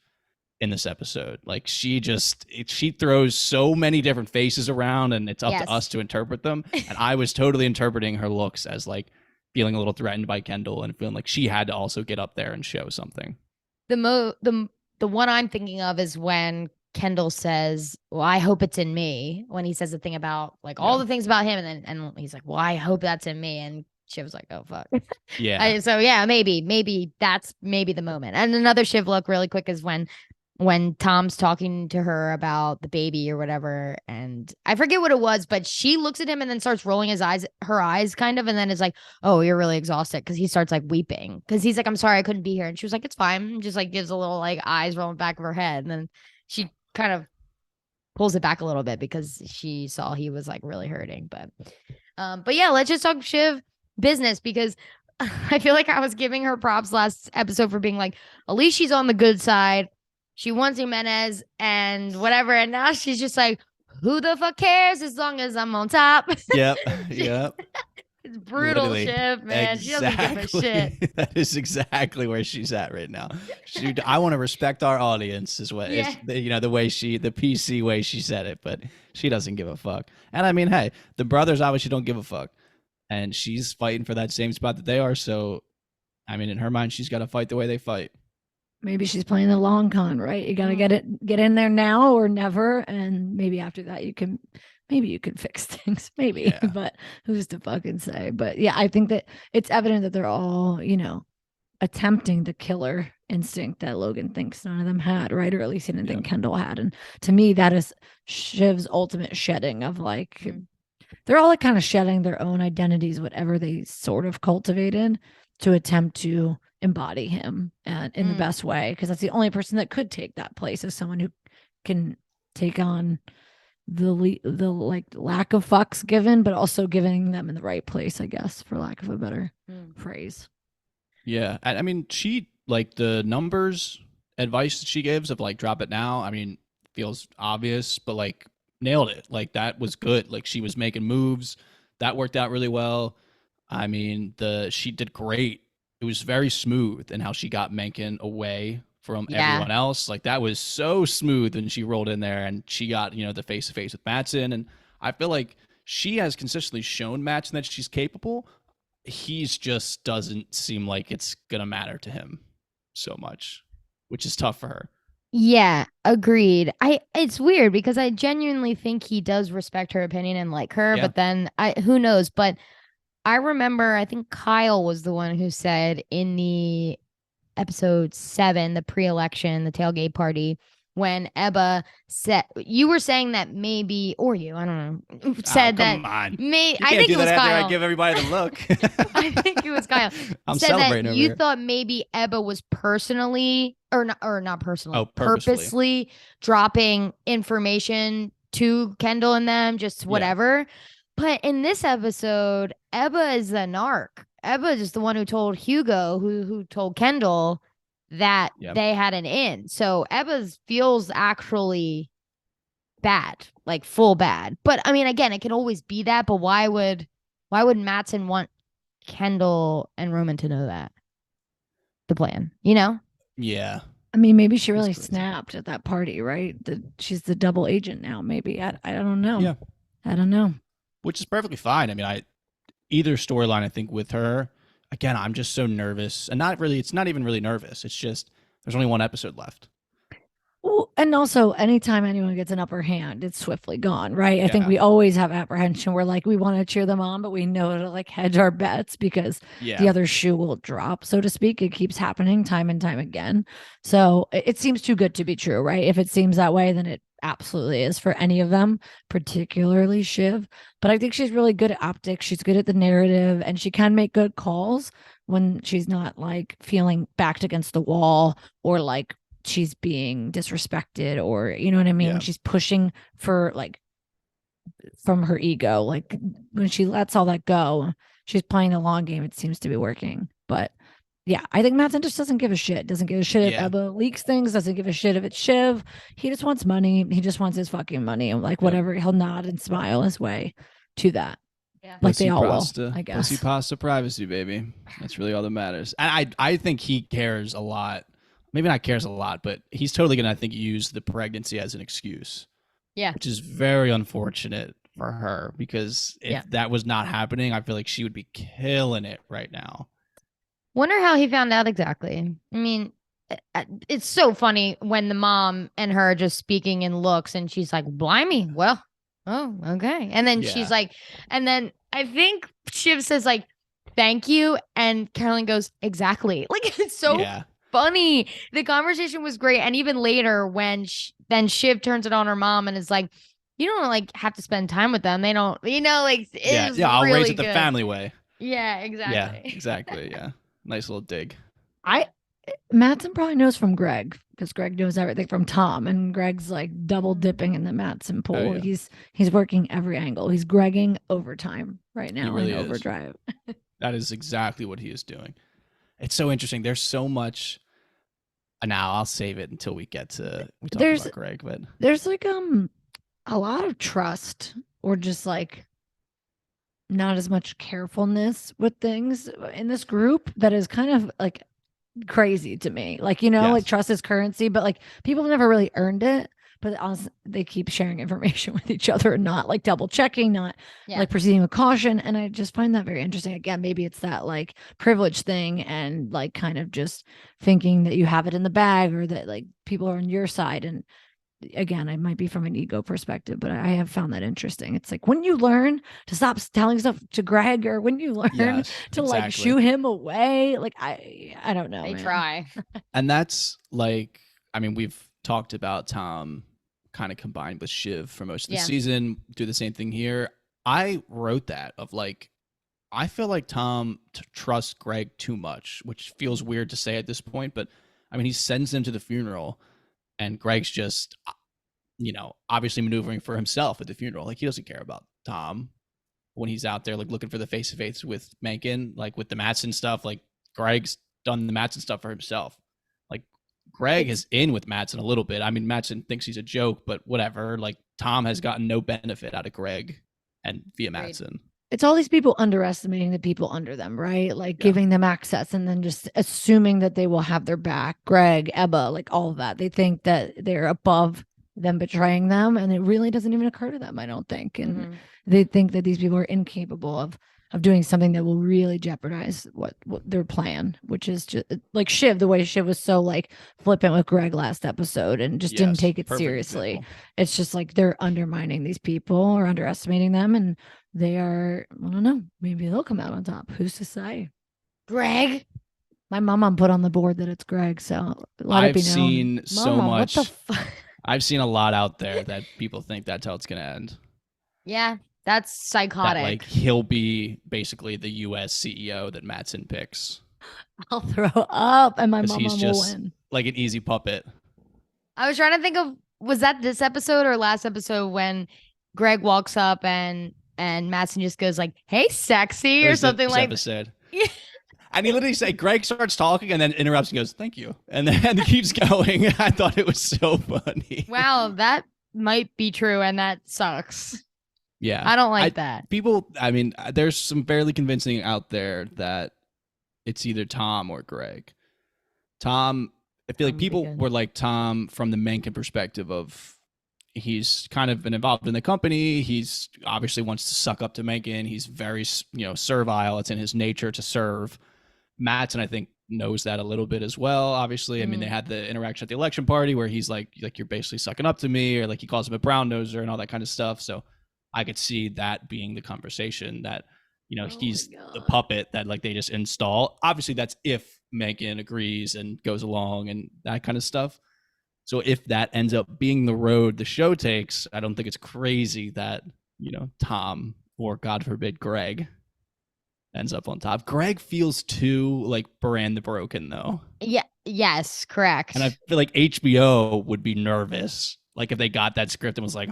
in this episode. Like she throws so many different faces around and it's up to us to interpret them. And I was totally interpreting her looks as like feeling a little threatened by Kendall and feeling like she had to also get up there and show something. The one I'm thinking of is when Kendall says, well, I hope it's in me, when he says the thing about like all the things about him, and he's like, well, I hope that's in me, and Shiv was like, oh fuck. Yeah. So yeah, maybe that's maybe the moment. And another Shiv look really quick is when Tom's talking to her about the baby or whatever, and I forget what it was, but she looks at him and then starts rolling her eyes kind of, and then is like, oh, you're really exhausted, because he starts like weeping because he's like, I'm sorry I couldn't be here, and she was like, it's fine, and just like gives a little like eyes rolling back of her head, and then she kind of pulls it back a little bit because she saw he was like really hurting. But yeah, let's just talk Shiv business because I feel like I was giving her props last episode for being like, at least she's on the good side. She wants Jimenez and whatever. And now she's just like, who the fuck cares as long as I'm on top? Yep. Yep. It's brutal, Literally. Shiv, man. She doesn't give a shit. That is exactly where she's at right now. I want to respect our audience, is what Yeah. is, the way the PC way she said it, but she doesn't give a fuck. And I mean, hey, the brothers obviously don't give a fuck, and she's fighting for that same spot that they are. So, I mean, in her mind, she's got to fight the way they fight. Maybe she's playing the long con, right? You got to get in there now or never, and maybe after that you can fix things, maybe. Yeah. But who's to fucking say? But yeah, I think that it's evident that they're all, attempting the killer instinct that Logan thinks none of them had, right? Or at least he didn't think Kendall had. And to me, that is Shiv's ultimate shedding of like, they're all like kind of shedding their own identities, whatever they sort of cultivated, to attempt to embody him and in the best way, because that's the only person that could take that place, is someone who can take on the like lack of fucks given, but also giving them in the right place, I guess, for lack of a better phrase. Yeah, I mean, she like the numbers advice that she gives of like drop it now. I mean, feels obvious, but like nailed it. Like that was good. Like she was making moves that worked out really well. I mean, she did great. It was very smooth in how she got Mencken away from everyone else. Like that was so smooth when she rolled in there and she got, the face to face with Mattson. And I feel like she has consistently shown Mattson that she's capable. He's just doesn't seem like it's going to matter to him so much, which is tough for her. Yeah, agreed. It's weird because I genuinely think he does respect her opinion and like her, but then who knows? But I remember, I think Kyle was the one who said in the episode 7, the pre-election, the tailgate party, when Ebba said, you were saying that maybe, or you, I don't know, said come that on. I think it was Kyle. I give everybody the look. I think it was Kyle. I'm said celebrating that over you here. thought maybe Ebba was personally, or not personally, purposely. purposely dropping information to Kendall and them, just whatever. But in this episode, Ebba is the narc. Ebba is the one who told Hugo, who told Kendall that they had an in. So Ebba feels actually bad, like full bad. But I mean, again, it can always be that. But why would Mattson want Kendall and Roman to know that? The plan, Yeah. I mean, maybe she really snapped at that party, right? She's the double agent now. Maybe I don't know. Yeah, I don't know. Which is perfectly fine. I mean, either storyline, I think, with her, again, I'm just so nervous. And it's not even really nervous. It's just there's only one episode left. Well, and also anytime anyone gets an upper hand, it's swiftly gone, right? I think we always have apprehension. We're like, we want to cheer them on, but we know to like hedge our bets because the other shoe will drop, so to speak. It keeps happening time and time again. So it seems too good to be true, right? If it seems that way, then it absolutely is for any of them, particularly Shiv. But I think she's really good at optics. She's good at the narrative, and she can make good calls when she's not like feeling backed against the wall or like she's being disrespected, or you know what I mean? When she's pushing for like from her ego, like when she lets all that go, she's playing the long game. It seems to be working. But yeah, I think Mattson just doesn't give a shit. Doesn't give a shit if Ebba leaks things. Doesn't give a shit if it's Shiv. He just wants money. He just wants his fucking money. And like whatever, he'll nod and smile his way to that. Yeah. Like Pussy they all pasta, will, I guess. Pussy pasta privacy, baby. That's really all that matters. And I think he cares a lot. Maybe not cares a lot, but he's totally going to, I think, use the pregnancy as an excuse. Yeah. Which is very unfortunate for her, because if that was not happening, I feel like she would be killing it right now. Wonder how he found out exactly. I mean, it's so funny when the mom and her are just speaking in looks and she's like, blimey, well, oh, okay. And then she's like, and then I think Shiv says like, thank you. And Carolyn goes, exactly. Like, it's so funny. The conversation was great. And even later when then Shiv turns it on her mom and is like, you don't like have to spend time with them. They don't, like, I'll really raise it the family way. Yeah, exactly. Yeah, exactly. Yeah. Nice little dig. Mattson probably knows from Greg, because Greg knows everything from Tom, and Greg's like double dipping in the Mattson pool. Oh, yeah. He's working every angle. He's Gregging overtime right now really in is. overdrive. That is exactly what he is doing. It's so interesting. There's so much. Now I'll save it until we talk about Greg. But there's like a lot of trust, or just like not as much carefulness with things in this group that is kind of like crazy to me. Like, like trust is currency, but like people have never really earned it. But honestly, they keep sharing information with each other and not like double checking, not like proceeding with caution. And I just find that very interesting. Again, maybe it's that like privilege thing and like kind of just thinking that you have it in the bag, or that like people are on your side. And again, it might be from an ego perspective, but I have found that interesting. It's like, when you learn to stop telling stuff to Greg, or when you learn to like shoo him away, like I don't know. They try. And that's like, I mean, we've talked about Tom kind of combined with Shiv for most of the season, do the same thing here. I wrote that of like, I feel like Tom trusts Greg too much, which feels weird to say at this point, but I mean, he sends him to the funeral and Greg's just, obviously maneuvering for himself at the funeral. Like, he doesn't care about Tom when he's out there, like looking for the face-to-face with Mencken, like with the Mattson stuff. Like, Greg's done the Mattson stuff for himself. Greg is in with Mattson a little bit. I mean, Mattson thinks he's a joke, but whatever. Like, Tom has gotten no benefit out of Greg and via Mattson. It's all these people underestimating the people under them, right? Like giving them access and then just assuming that they will have their back. Greg, Ebba, like all of that. They think that they're above them betraying them, and it really doesn't even occur to them, I don't think. And they think that these people are incapable of doing something that will really jeopardize what their plan, which is just like Shiv, the way Shiv was so like flippant with Greg last episode and just didn't take it seriously. Example. It's just like they're undermining these people or underestimating them, and they are, I don't know, maybe they'll come out on top. Who's to say? Greg? My mom put on the board that it's Greg, so let it be known. I've seen so much. What the I've seen a lot out there that people think that's how it's going to end. Yeah. That's psychotic. That, like, he'll be basically the U.S. CEO that Mattson picks. I'll throw up, and my mom will win. Like an easy puppet. I was trying to think of, was that this episode or last episode when Greg walks up and Mattson just goes like, "Hey, sexy," or something like that. Yeah. And he literally said, Greg starts talking and then interrupts and goes, "Thank you," and then he keeps going. I thought it was so funny. Wow, that might be true, and that sucks. Yeah. I don't like that. People, I mean, there's some fairly convincing out there that it's either Tom or Greg. Tom, I feel like people were like Tom from the Mencken perspective of he's kind of been involved in the company. He's obviously wants to suck up to Mencken. He's very, servile. It's in his nature to serve. Mattson, I think, knows that a little bit as well. Obviously, I mean, they had the interaction at the election party where he's like you're basically sucking up to me, or like he calls him a brown noser and all that kind of stuff. So I could see that being the conversation that, he's the puppet that like they just install. Obviously, that's if Mencken agrees and goes along and that kind of stuff. So if that ends up being the road the show takes, I don't think it's crazy that, Tom or God forbid Greg ends up on top. Greg feels too like Baran the Broken though. Yeah. Yes, correct. And I feel like HBO would be nervous. Like if they got that script and was like,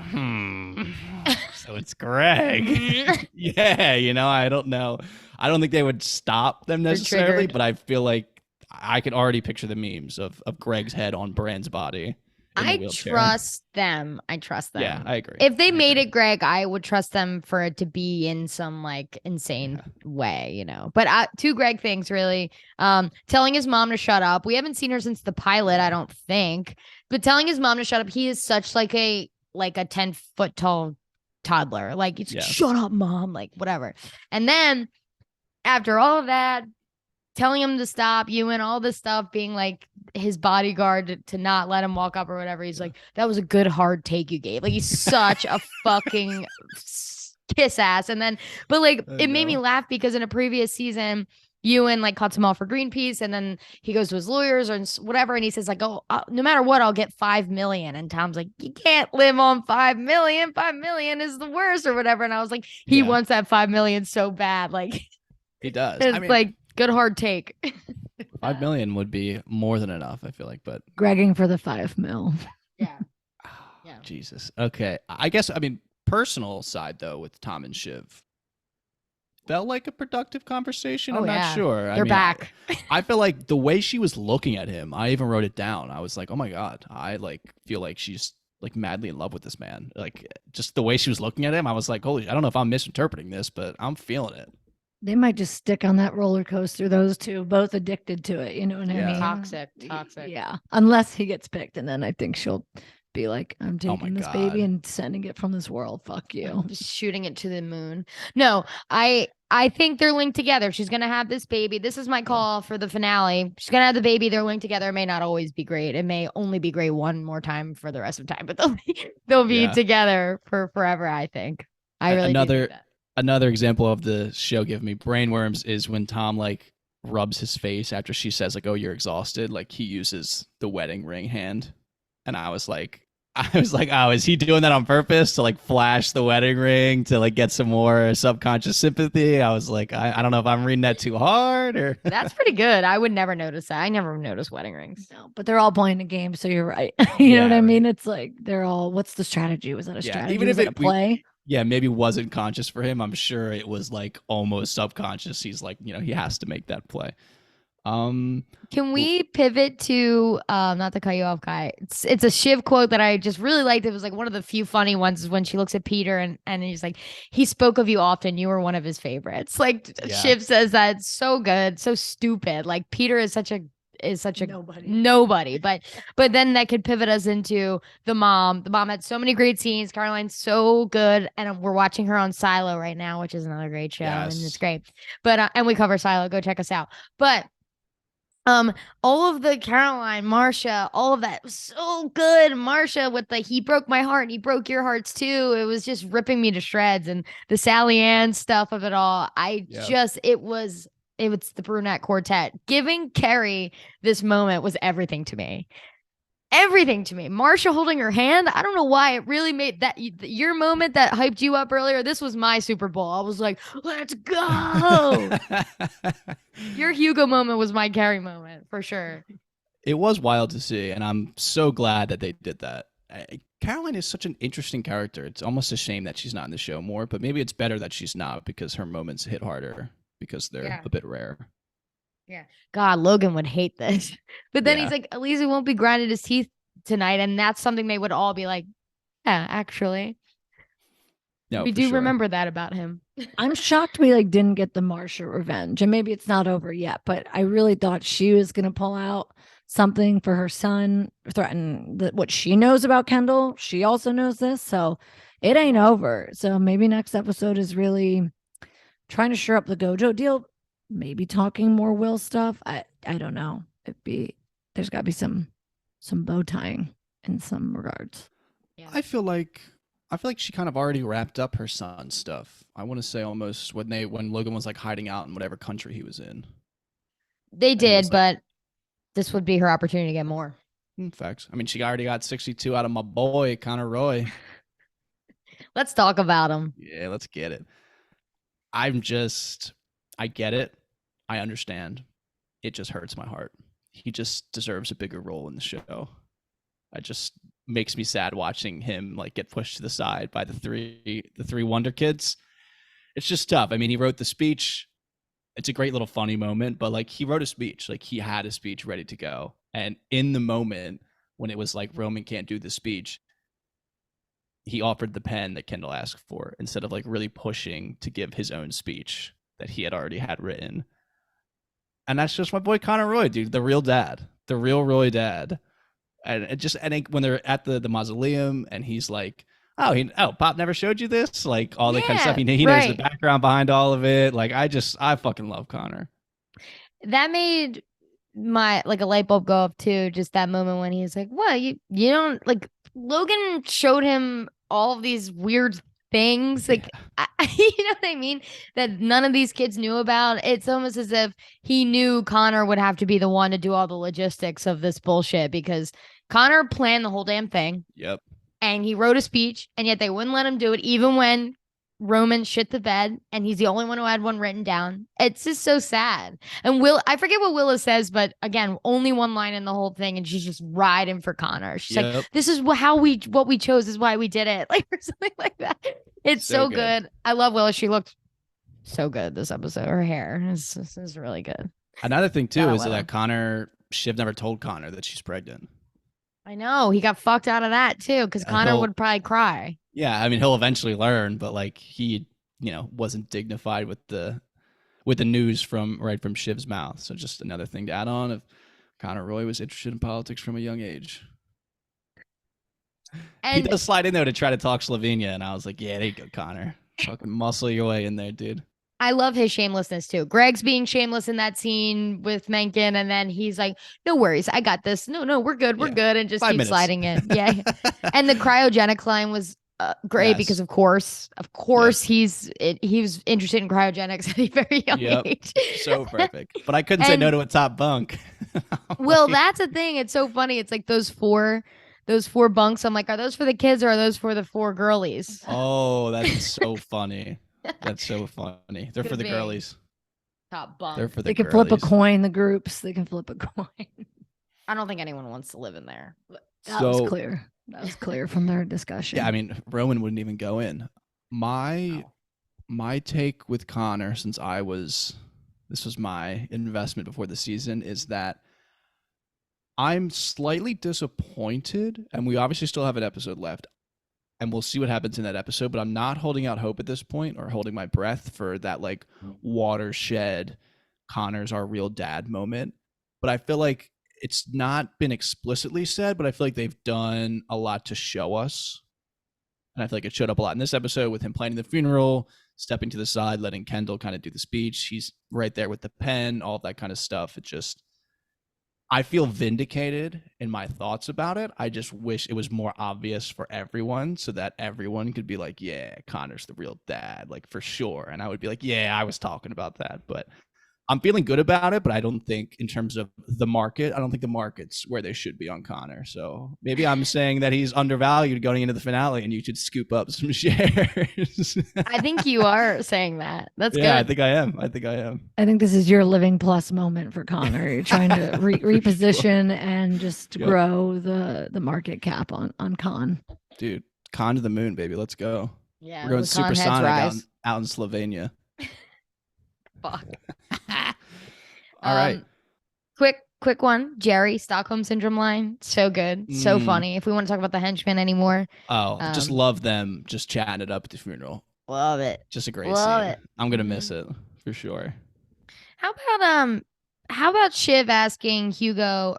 so it's Greg. Yeah, I don't know. I don't think they would stop them necessarily, but I feel like I could already picture the memes of Greg's head on Bran's body. I trust them. Yeah, I agree. If they made it Greg, I would trust them for it to be in some like insane way, But two Greg things really. Telling his mom to shut up. We haven't seen her since the pilot, I don't think. But telling his mom to shut up, he is such like a 10-foot tall toddler. Like, it's shut up, mom, like whatever. And then after all of that, telling him to stop, and all this stuff, being like his bodyguard to not let him walk up or whatever. He's like, that was a good hard take you gave. Like, he's such a fucking kiss ass. And then, but like, it made me laugh because in a previous season, Ewan like cuts him off for Greenpeace, and then he goes to his lawyers or whatever, and he says like, "Oh, no matter what, I'll get 5 million." And Tom's like, "You can't live on 5 million. 5 million is the worst," or whatever. And I was like, he wants that 5 million so bad, like he does. It's like good hard take. $5 million would be more than enough, I feel like, but Gregging for the $5 million. Yeah. Yeah. Jesus. Okay. I guess, I mean, personal side though, with Tom and Shiv, felt like a productive conversation. I'm not sure. They're back. I feel like the way she was looking at him, I even wrote it down. I was like, oh my God, I like feel like she's like madly in love with this man. Like just the way she was looking at him, I was like, holy, I don't know if I'm misinterpreting this, but I'm feeling it. They might just stick on that roller coaster, those two, both addicted to it. You know what I mean? Toxic. Yeah. Unless he gets picked. And then I think she'll be like, I'm taking this baby and sending it from this world. Fuck you. Just shooting it to the moon. No, I think they're linked together. She's going to have this baby. This is my call for the finale. She's going to have the baby. They're linked together. It may not always be great. It may only be great one more time for the rest of time, but they'll be together for forever, I think. I really do think that. Another example of the show giving me brainworms is when Tom like rubs his face after she says like, oh, you're exhausted. Like he uses the wedding ring hand. And I was like, oh, is he doing that on purpose to like flash the wedding ring to like get some more subconscious sympathy? I was like, I don't know if I'm reading that too hard or. That's pretty good. I would never notice that. I never noticed wedding rings. No, but they're all playing a game. So you're right. You know what I mean? It's like, they're all, what's the strategy? Was that a strategy? Even if it a play? Maybe wasn't conscious for him. I'm sure it was like almost subconscious. He's like, he has to make that play. Can we pivot to not to cut you off, Kai? It's a Shiv quote that I just really liked. It was like one of the few funny ones is when she looks at Peter and he's like, he spoke of you often. You were one of his favorites. Like Shiv says that, so good, so stupid. Like Peter is such a nobody. But then that could pivot us into the mom. The mom had so many great scenes. Caroline's so good, and we're watching her on Silo right now, which is another great show, and it's great. But and we cover Silo. Go check us out. But all of the Caroline, Marcia, all of that was so good. Marcia with the he broke my heart and he broke your hearts too. It was just ripping me to shreds, and the Sally Ann stuff of it all. It was the brunette quartet. Giving Carrie this moment was everything to me. Everything to me. Marcia holding her hand. I don't know why it really made that your moment that hyped you up earlier. This was my Super Bowl. I was like, let's go. Your Hugo moment was my Carrie moment for sure. It was wild to see, and I'm so glad that they did that. Caroline is such an interesting character. It's almost a shame that she's not in the show more, but maybe it's better that she's not because her moments hit harder because they're a bit rare. Yeah. God, Logan would hate this. But then he's like, at least he won't be grinding his teeth tonight. And that's something they would all be like, yeah, actually. No, we do remember that about him. I'm shocked we didn't get the Marcia revenge. And maybe it's not over yet, but I really thought she was going to pull out something for her son, threaten what she knows about Kendall. She also knows this. So it ain't over. So maybe next episode is really trying to shore up the Gojo deal. Maybe talking more Will stuff. I don't know. There's got to be some bow tying in some regards. Yeah. I feel like she kind of already wrapped up her son's stuff. I want to say almost when Logan was like hiding out in whatever country he was in. They did, but this would be her opportunity to get more. Facts. I mean, she already got 62 out of my boy Connor Roy. Let's talk about him. Yeah, let's get it. I get it. I understand. It just hurts my heart. He just deserves a bigger role in the show. It just makes me sad watching him get pushed to the side by the three Wonder Kids. It's just tough. I mean, he wrote the speech. It's a great little funny moment, but he wrote a speech. He had a speech ready to go. And in the moment when it was Roman can't do the speech, he offered the pen that Kendall asked for instead of really pushing to give his own speech that he had already had written. And that's just my boy Connor Roy, dude, the real dad, the real Roy dad. And it just, I think when they're at the mausoleum and he's like, oh, Pop never showed you this? All that kind of stuff. He knows the background behind all of it. I fucking love Connor. That made my, a light bulb go up too. Just that moment when he's like, what, you don't, Logan showed him all of these weird things you know what I mean, that none of these kids knew about. It's almost as if he knew Connor would have to be the one to do all the logistics of this bullshit because Connor planned the whole damn thing. Yep. And he wrote a speech, and yet they wouldn't let him do it even when Roman shit the bed and he's the only one who had one written down. It's just so sad. And I forget what Willa says, but again, only one line in the whole thing, and she's just riding for Connor. She's like, "This is what we chose, is why we did it," like, or something like that. It's so good. I love Willa. She looked so good this episode. Her hair is really good. Another thing too is that Shiv never told Connor that she's pregnant. I know, he got fucked out of that too, because Connor would probably cry. Yeah, I mean, he'll eventually learn, but like he, wasn't dignified with the news from Shiv's mouth. So just another thing to add on, if Connor Roy was interested in politics from a young age. And he does slide in there to try to talk Slovenia, and I was like, yeah, there you go, Connor. Fucking muscle your way in there, dude. I love his shamelessness too. Greg's being shameless in that scene with Mencken, and then he's like, "No worries, I got this. No, we're good, good," and just keep sliding in. Yeah, and the cryogenic line was great because of course, he was interested in cryogenics at a very young age. So perfect. But I couldn't say no to a top bunk. Well, that's the thing. It's so funny. It's like those four bunks. I'm like, are those for the kids or are those for the 4 girlies? Oh, that's so funny. That's so funny. They're for the girlies. Top bunk. They're for the They can girlies. flip a coin, the groups. They can flip a coin. I don't think anyone wants to live in there. That was clear. That was clear from their discussion. Yeah, I mean, Roman wouldn't even go in. My take with Connor, since this was my investment before the season, is that I'm slightly disappointed, and we obviously still have an episode left, and we'll see what happens in that episode, but I'm not holding out hope at this point or holding my breath for that like watershed Connor's our real dad moment. But I feel like it's not been explicitly said, but I feel like they've done a lot to show us. And I feel like it showed up a lot in this episode with him planning the funeral, stepping to the side, letting Kendall kind of do the speech. He's right there with the pen, all of that kind of stuff. I feel vindicated in my thoughts about it. I just wish it was more obvious for everyone so that everyone could be like, yeah, Connor's the real dad, like for sure. And I would be like, yeah, I was talking about that. But I'm feeling good about it, but I don't think in terms of the market, I don't think the market's where they should be on Connor. So maybe I'm saying that he's undervalued going into the finale and you should scoop up some shares. I think you are saying that. That's good. Yeah, I think I am. I think this is your living plus moment for Connor. You're trying to reposition and just grow the market cap on Con. Dude, Con to the moon, baby. Let's go. Yeah, we're going supersonic out in Slovenia. Fuck. All right. Quick one. Jerry, Stockholm Syndrome line. So good. So funny. If we want to talk about the henchmen anymore. Oh, just love them just chatting it up at the funeral. Love it. Just a great scene. I'm going to miss it for sure. How about Shiv asking Carl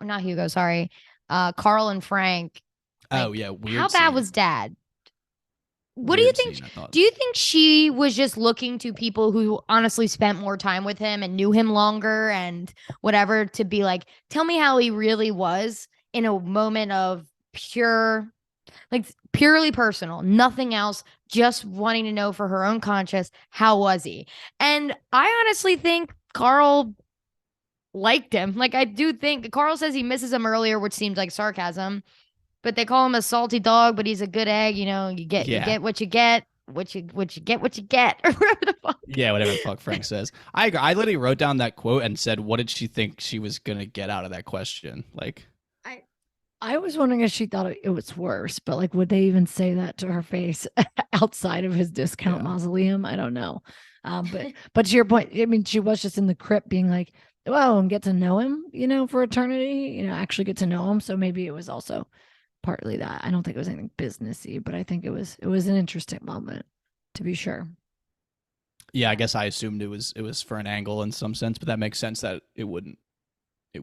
and Frank. Oh, yeah. Weird how bad was Dad? What do you think? Do you think she was just looking to people who honestly spent more time with him and knew him longer and whatever to be like, tell me how he really was in a moment of purely personal, nothing else, just wanting to know for her own conscience, how was he? And I honestly think Carl liked him. Like, I do think Carl says he misses him earlier, which seems like sarcasm. But they call him a salty dog, but he's a good egg. You get what you get, what you get, or whatever the fuck. Yeah, whatever the fuck Frank says. I literally wrote down that quote and said, what did she think she was going to get out of that question? Like, I was wondering if she thought it was worse, but like, would they even say that to her face outside of his discount mausoleum? I don't know. But to your point, I mean, she was just in the crypt being like, well, and get to know him, for eternity, actually get to know him. So maybe it was also partly that. I don't think it was anything businessy, but I think it was an interesting moment, to be sure. Yeah, I guess I assumed it was for an angle in some sense, but that makes sense that it wouldn't be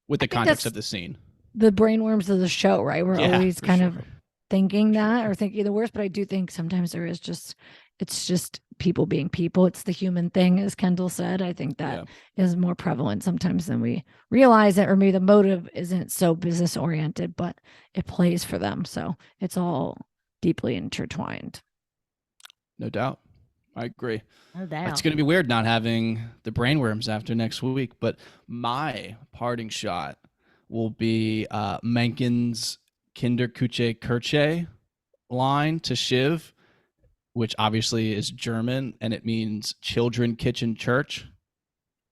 with the context of the scene. The brainworms of the show, right? We're always kind of thinking that or thinking the worst, but I do think sometimes it's just people being people. It's the human thing, as Kendall said. I think that is more prevalent sometimes than we realize it, or maybe the motive isn't so business oriented, but it plays for them. So it's all deeply intertwined. No doubt. I agree. No doubt. It's going to be weird not having the brainworms after next week, but my parting shot will be Mencken's Kinder Kuche Kirche line to Shiv. which obviously is German, and it means children, kitchen, church.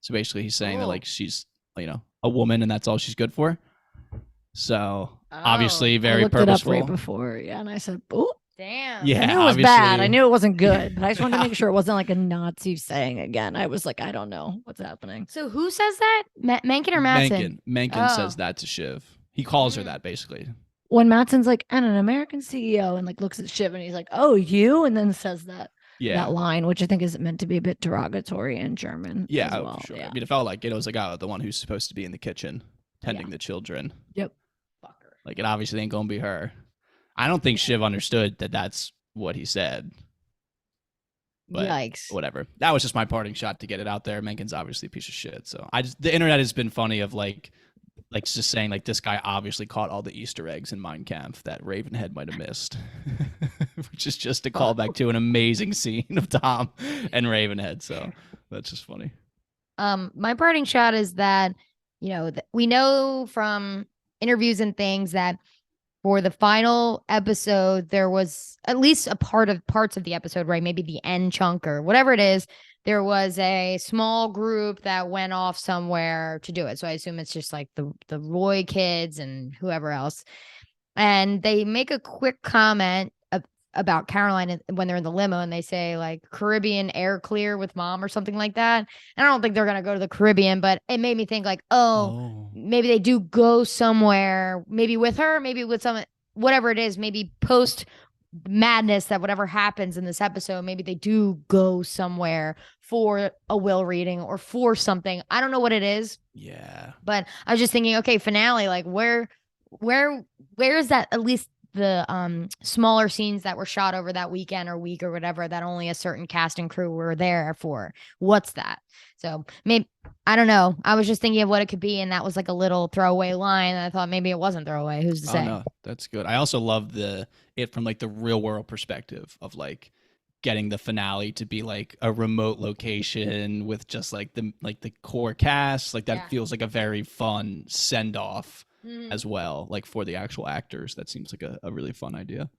So basically, he's saying that like she's a woman, and that's all she's good for. So obviously, very I looked purposeful. it up right before, and I said, "Oh, damn." Yeah, I knew it was bad. I knew it wasn't good, but I just wanted to make sure it wasn't like a Nazi saying again. I was like, I don't know what's happening. So who says that? Menken or Mattson? Menken says that to Shiv. He calls her that basically. When Mattson's like, and an American CEO, and like looks at Shiv, and he's like, "Oh, you," and then says that line, which I think is meant to be a bit derogatory in German. Yeah, as well. For sure. Yeah. I mean, it felt like it was like, the one who's supposed to be in the kitchen tending the children. Yep. Fucker. Like, it obviously ain't gonna be her. I don't think Shiv understood that that's what he said. But yikes. Whatever. That was just my parting shot to get it out there. Menken's obviously a piece of shit. So the internet has been funny of like just saying like this guy obviously caught all the Easter eggs in Mein Kampf that Ravenhead might have missed, which is just a callback to an amazing scene of Tom and Ravenhead. So that's just funny. My parting shot is that we know from interviews and things that for the final episode, there was at least parts of the episode, right? Maybe the end chunk or whatever it is. There was a small group that went off somewhere to do it. So I assume it's just like the Roy kids and whoever else. And they make a quick comment about Caroline when they're in the limo, and they say like Caribbean air clear with mom or something like that. And I don't think they're going to go to the Caribbean, but it made me think like, maybe they do go somewhere, maybe with her, maybe with someone, whatever it is, maybe post madness that whatever happens in this episode, maybe they do go somewhere for a will reading or for something. I don't know what it is. Yeah. But I was just thinking, okay, finale, like where is that, at least the smaller scenes that were shot over that weekend or week or whatever that only a certain cast and crew were there for? What's that? So maybe, I don't know. I was just thinking of what it could be, and that was like a little throwaway line, and I thought maybe it wasn't throwaway. Who's to say? No, that's good. I also love it from like the real world perspective of like getting the finale to be like a remote location with just like the core cast. Like that feels like a very fun send off as well, like for the actual actors. That seems like a really fun idea.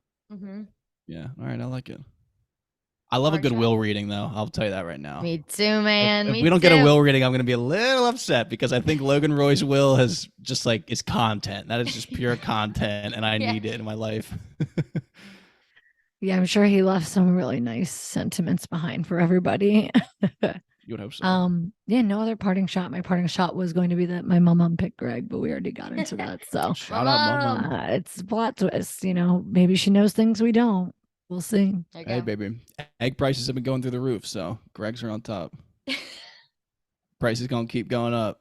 Yeah. All right, I like it. I love a good will reading, though. I'll tell you that right now. Me too, man. If we don't get a will reading, I'm going to be a little upset because I think Logan Roy's will has just like is content. That is just pure content, and I need it in my life. Yeah, I'm sure he left some really nice sentiments behind for everybody. You would hope so. Yeah, no other parting shot. My parting shot was going to be that my mom picked Greg, but we already got into that. So shout out, mom. It's a plot twist. Maybe she knows things we don't. We'll see. Hey, baby. Egg prices have been going through the roof, so Greg's are on top. Price is going to keep going up.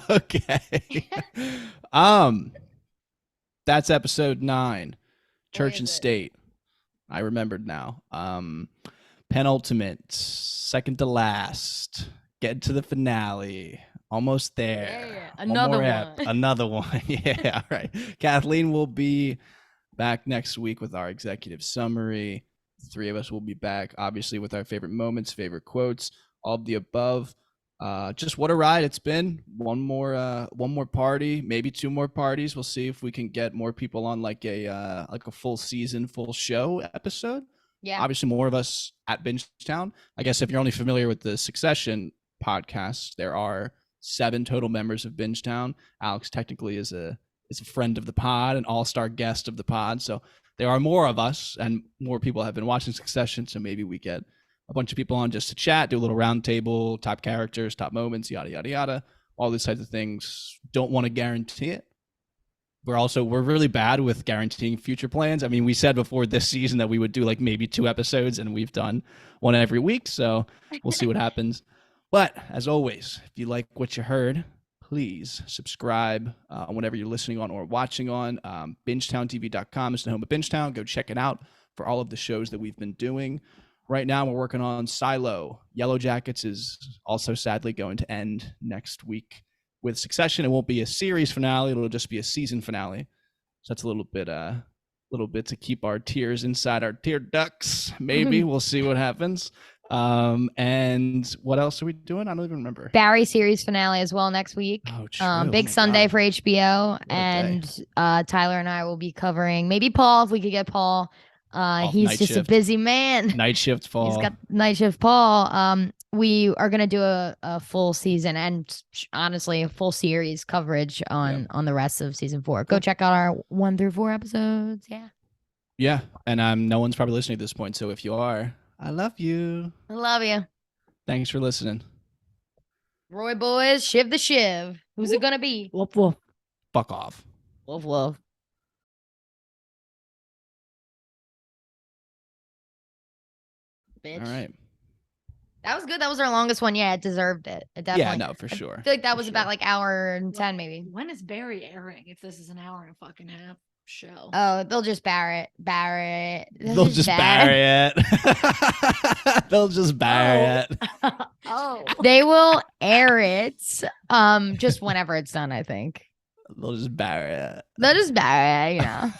Okay. That's episode 9. Church and State. I remembered now. Penultimate, second to last. Get to the finale. Almost there. Yeah. Another one. Yeah, all right. Kathleen will be back next week with our executive summary. The 3 of us will be back, obviously, with our favorite moments, favorite quotes, all of the above. Just what a ride it's been. One more party, maybe 2 more parties. We'll see if we can get more people on like a full season, full show episode. Yeah. Obviously, more of us at Bingetown. I guess if you're only familiar with the Succession podcast, there are 7 total members of Bingetown. Alex technically is a friend of the pod, an all-star guest of the pod. So there are more of us, and more people have been watching Succession. So maybe we get a bunch of people on just to chat, do a little round table, top characters, top moments, yada, yada, yada, all these types of things. Don't want to guarantee it. We're really bad with guaranteeing future plans. I mean, we said before this season that we would do like maybe 2 episodes, and we've done one every week. So we'll see what happens. But as always, if you like what you heard, please subscribe on whatever you're listening on or watching on. BingetownTV.com is the home of Bingetown. Go check it out for all of the shows that we've been doing. Right now, we're working on Silo. Yellow Jackets is also sadly going to end next week. With Succession, it won't be a series finale. It'll just be a season finale. So that's a little bit to keep our tears inside our tear ducts. Maybe we'll see what happens. And what else are we doing? I don't even remember. Barry series finale as well next week. Oh, true. Big Sunday for HBO. And Tyler and I will be covering maybe Paul, if we could get Paul. He's night just shift. a busy man. Night shift Paul. He's got night shift Paul. We are gonna do a full season and honestly a full series coverage on the rest of season 4. Go check out our 1 through 4 episodes. Yeah, and no one's probably listening at this point, so if you are, I love you. I love you. Thanks for listening. Roy boys, shiv the shiv. Who's it gonna be? Woof woof. Fuck off. Woof woof. Bitch. All right. That was good. That was our longest one. Yeah, it deserved it. It definitely. Yeah, no, for sure. I feel like that was about like hour and 10 maybe. When is Barry airing? If this is an hour and a fucking half show. Oh, they'll just bury it. They'll just bury it. They'll just bury it. Oh. They will air it just whenever it's done, I think. They'll just bury it. They'll just bury it,